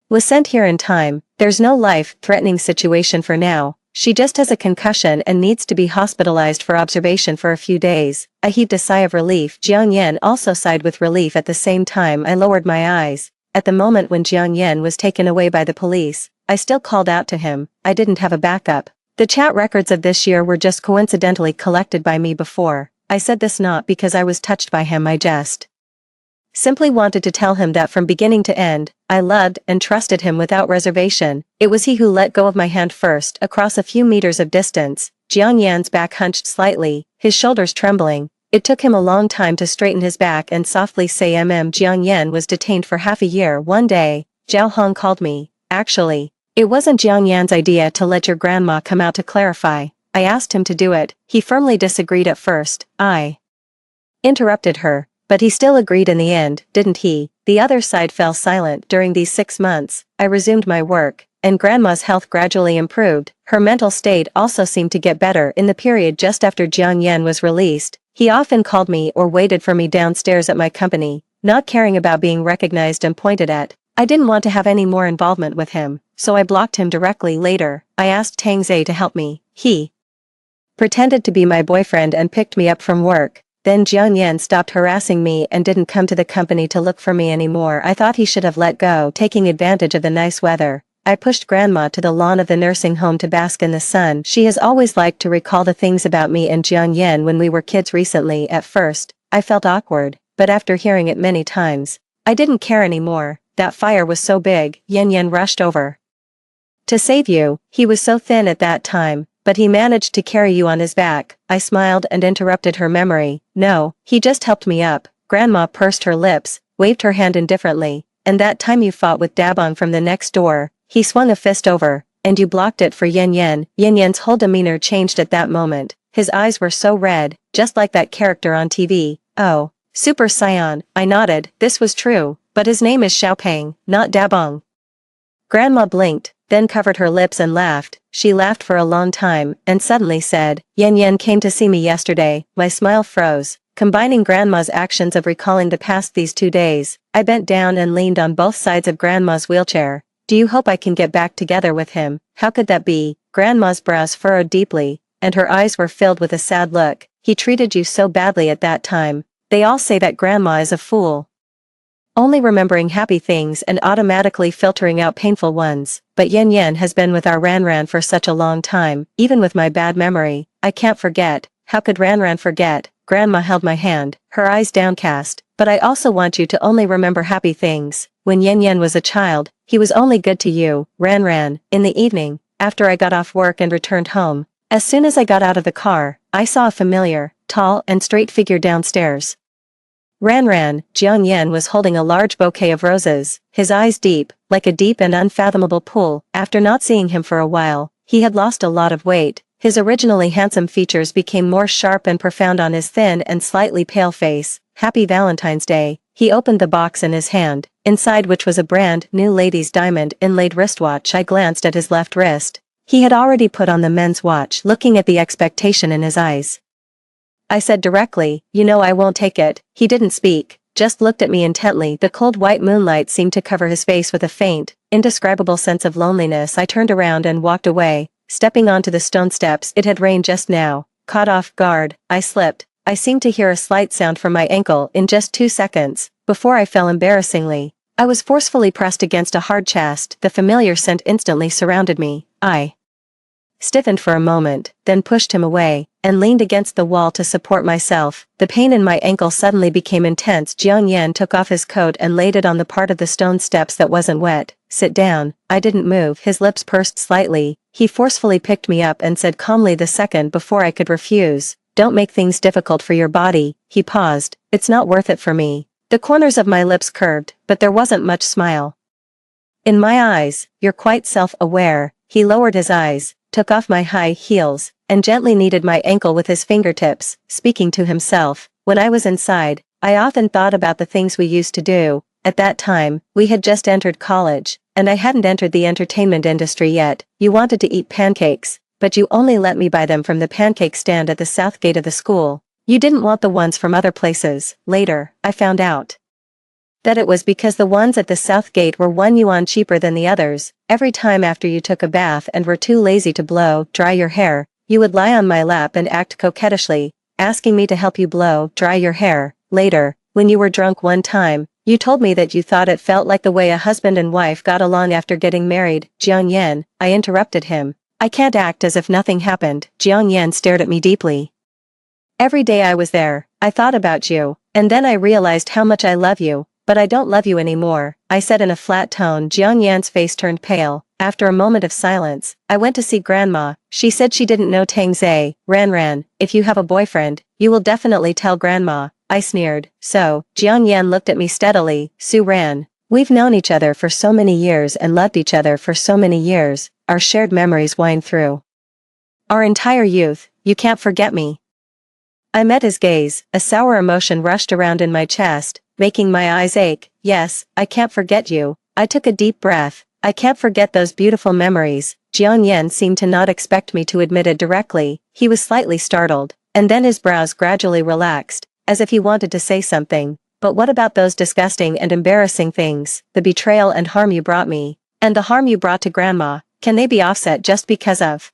was sent here in time. There's no life-threatening situation for now. She just has a concussion and needs to be hospitalized for observation for a few days. I heaved a sigh of relief. Jiang Yan also sighed with relief at the same time. I lowered my eyes. At the moment when Jiang Yan was taken away by the police, I still called out to him. I didn't have a backup. The chat records of this year were just coincidentally collected by me before. I said this not because I was touched by him, I just simply wanted to tell him that from beginning to end, I loved and trusted him without reservation. It was he who let go of my hand first. Across a few meters of distance, Jiang Yan's back hunched slightly, his shoulders trembling. It took him a long time to straighten his back and softly say Jiang Yan was detained for half a year. One day, Zhao Hong called me. Actually, it wasn't Jiang Yan's idea to let your grandma come out to clarify. I asked him to do it. He firmly disagreed at first. I interrupted her. But he still agreed in the end, didn't he? The other side fell silent. During these 6 months, I resumed my work, and Grandma's health gradually improved. Her mental state also seemed to get better in the period just after Jiang Yan was released. He often called me or waited for me downstairs at my company, not caring about being recognized and pointed at. I didn't want to have any more involvement with him, so I blocked him directly. Later, I asked Tang Zhe to help me. He pretended to be my boyfriend and picked me up from work. Then Jiang Yan stopped harassing me and didn't come to the company to look for me anymore. I thought he should have let go, taking advantage of the nice weather. I pushed Grandma to the lawn of the nursing home to bask in the sun. She has always liked to recall the things about me and Jiang Yan when we were kids recently. At first, I felt awkward, but after hearing it many times, I didn't care anymore. That fire was so big. Yan rushed over to save you. He was so thin at that time, but he managed to carry you on his back. I smiled and interrupted her memory. No, he just helped me up. Grandma pursed her lips, waved her hand indifferently. And that time you fought with Dabong from the next door. He swung a fist over, and you blocked it for Yan. Yan's whole demeanor changed at that moment. His eyes were so red, just like that character on TV. Oh, Super Saiyan. I nodded. This was true, but his name is Xiaopeng, not Dabong. Grandma blinked, then covered her lips and laughed. She laughed for a long time, and suddenly said, Yan came to see me yesterday. My smile froze. Combining Grandma's actions of recalling the past these 2 days, I bent down and leaned on both sides of Grandma's wheelchair. Do you hope I can get back together with him? How could that be? Grandma's brows furrowed deeply, and her eyes were filled with a sad look. He treated you so badly at that time. They all say that Grandma is a fool, only remembering happy things and automatically filtering out painful ones. But Yan has been with our Ran for such a long time. Even with my bad memory, I can't forget. How could Ran forget? Grandma held my hand, her eyes downcast. But I also want you to only remember happy things. When Yan was a child, he was only good to you. Ran. In the evening, after I got off work and returned home, as soon as I got out of the car, I saw a familiar, tall and straight figure downstairs. Ran. Jiang Yan was holding a large bouquet of roses, his eyes deep, like a deep and unfathomable pool. After not seeing him for a while, he had lost a lot of weight. His originally handsome features became more sharp and profound on his thin and slightly pale face. Happy Valentine's Day. He opened the box in his hand, inside which was a brand new lady's diamond inlaid wristwatch. I glanced at his left wrist. He had already put on the men's watch, looking at the expectation in his eyes. I said directly, you know I won't take it. He didn't speak, just looked at me intently. The cold white moonlight seemed to cover his face with a faint, indescribable sense of loneliness. I turned around and walked away, stepping onto the stone steps. It had rained just now. Caught off guard, I slipped. I seemed to hear a slight sound from my ankle in just 2 seconds, before I fell embarrassingly. I was forcefully pressed against a hard chest. The familiar scent instantly surrounded me. I stiffened for a moment, then pushed him away, and leaned against the wall to support myself. The pain in my ankle suddenly became intense. Jiang Yan took off his coat and laid it on the part of the stone steps that wasn't wet. Sit down. I didn't move. His lips pursed slightly. He forcefully picked me up and said calmly the second before I could refuse, don't make things difficult for your body. He paused. It's not worth it for me. The corners of my lips curved, but there wasn't much smile in my eyes. You're quite self-aware. He lowered his eyes, took off my high heels, and gently kneaded my ankle with his fingertips, speaking to himself. When I was inside, I often thought about the things we used to do. At that time, we had just entered college, and I hadn't entered the entertainment industry yet. You wanted to eat pancakes, but you only let me buy them from the pancake stand at the south gate of the school. You didn't want the ones from other places. Later, I found out that it was because the ones at the south gate were 1 yuan cheaper than the others. Every time after you took a bath and were too lazy to blow dry your hair, you would lie on my lap and act coquettishly, asking me to help you blow dry your hair. Later, when you were drunk one time, you told me that you thought it felt like the way a husband and wife got along after getting married. Jiang Yan, I interrupted him. I can't act as if nothing happened. Jiang Yan stared at me deeply. Every day I was there, I thought about you, and then I realized how much I love you, but I don't love you anymore, I said in a flat tone. Jiang Yan's face turned pale. After a moment of silence, I went to see Grandma. She said she didn't know Tang Zhe. Ran, if you have a boyfriend, you will definitely tell Grandma, I sneered. So, Jiang Yan looked at me steadily. Su Ran, we've known each other for so many years and loved each other for so many years, our shared memories wind through our entire youth. You can't forget me. I met his gaze. A sour emotion rushed around in my chest, making my eyes ache. Yes, I can't forget you. I took a deep breath. I can't forget those beautiful memories. Jiang Yan seemed to not expect me to admit it directly. He was slightly startled, and then his brows gradually relaxed, as if he wanted to say something. But what about those disgusting and embarrassing things, the betrayal and harm you brought me, and the harm you brought to Grandma? Can they be offset just because of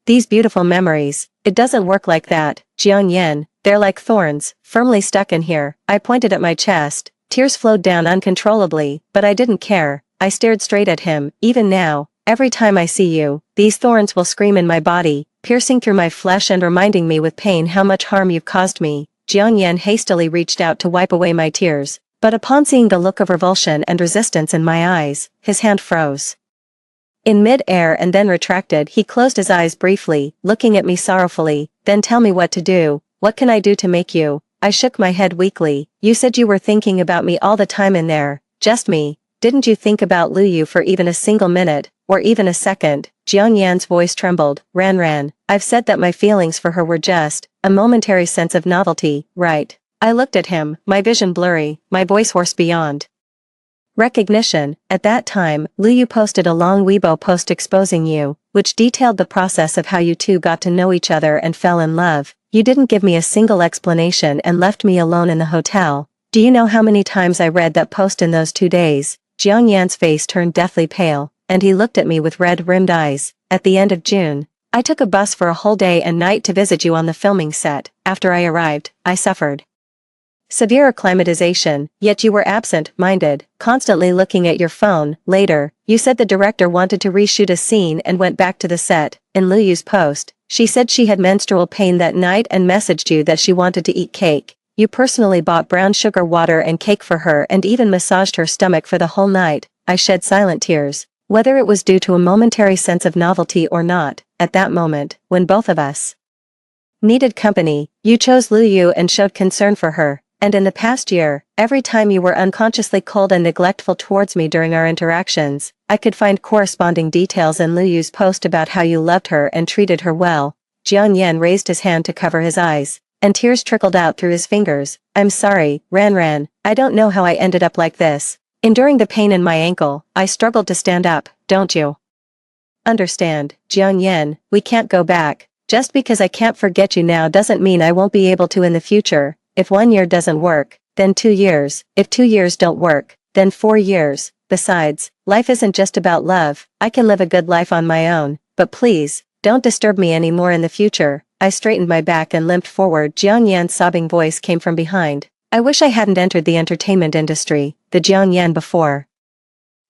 these beautiful memories? It doesn't work like that, Jiang Yan. They're like thorns, firmly stuck in here. I pointed at my chest. Tears flowed down uncontrollably, but I didn't care. I stared straight at him. Even now, every time I see you, these thorns will scream in my body, piercing through my flesh and reminding me with pain how much harm you've caused me. Jiang Yan hastily reached out to wipe away my tears, but upon seeing the look of revulsion and resistance in my eyes, his hand froze in mid-air and then retracted. He closed his eyes briefly, looking at me sorrowfully. Then tell me what to do. What can I do to make you? I shook my head weakly. You said you were thinking about me all the time in there. Just me. Didn't you think about Lu Yu for even a single minute, or even a second? Jiang Yan's voice trembled. Ran, I've said that my feelings for her were just a momentary sense of novelty, right? I looked at him, my vision blurry, my voice hoarse beyond recognition. At that time, Lu Yu posted a long Weibo post exposing you, which detailed the process of how you two got to know each other and fell in love. You didn't give me a single explanation and left me alone in the hotel. Do you know how many times I read that post in those 2 days? Jiang Yan's face turned deathly pale, and he looked at me with red-rimmed eyes. At the end of June, I took a bus for a whole day and night to visit you on the filming set. After I arrived, I suffered severe acclimatization, yet you were absent-minded, constantly looking at your phone. Later, you said the director wanted to reshoot a scene and went back to the set. In Lu Yu's post, she said she had menstrual pain that night and messaged you that she wanted to eat cake. You personally bought brown sugar water and cake for her and even massaged her stomach for the whole night. I shed silent tears. Whether it was due to a momentary sense of novelty or not, at that moment, when both of us needed company, you chose Lu Yu and showed concern for her. And in the past year, every time you were unconsciously cold and neglectful towards me during our interactions, I could find corresponding details in Lu Yu's post about how you loved her and treated her well. Jiang Yan raised his hand to cover his eyes, and tears trickled out through his fingers. I'm sorry, Ran, I don't know how I ended up like this. Enduring the pain in my ankle, I struggled to stand up. Don't you understand, Jiang Yan? We can't go back. Just because I can't forget you now doesn't mean I won't be able to in the future. If 1 year doesn't work, then 2 years. If 2 years don't work, then 4 years. Besides, life isn't just about love. I can live a good life on my own. But please, don't disturb me anymore in the future. I straightened my back and limped forward. Jiang Yan's sobbing voice came from behind. I wish I hadn't entered the entertainment industry. The Jiang Yan before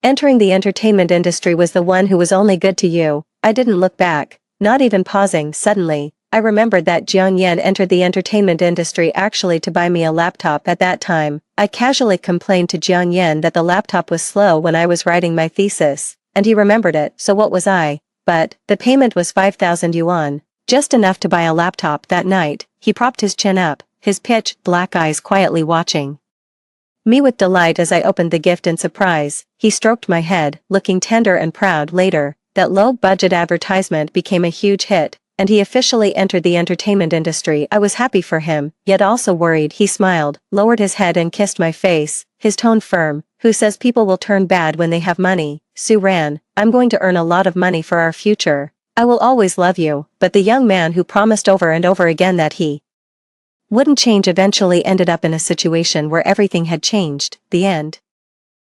entering the entertainment industry was the one who was only good to you. I didn't look back, not even pausing. Suddenly, I remembered that Jiang Yan entered the entertainment industry actually to buy me a laptop. At that time, I casually complained to Jiang Yan that the laptop was slow when I was writing my thesis, and he remembered it. So what was I? But the payment was 5,000 yuan, just enough to buy a laptop. That night, he propped his chin up, his pitch black eyes quietly watching me with delight as I opened the gift in surprise. He stroked my head, looking tender and proud. Later, That low-budget advertisement became a huge hit, and he officially entered the entertainment industry. I was happy for him, yet also worried. He smiled, lowered his head and kissed my face, his tone firm. Who says people will turn bad when they have money? Sue ran. I'm going to earn a lot of money for our future. I will always love you. But the young man who promised over and over again that he wouldn't change eventually ended up in a situation where everything had changed. The end.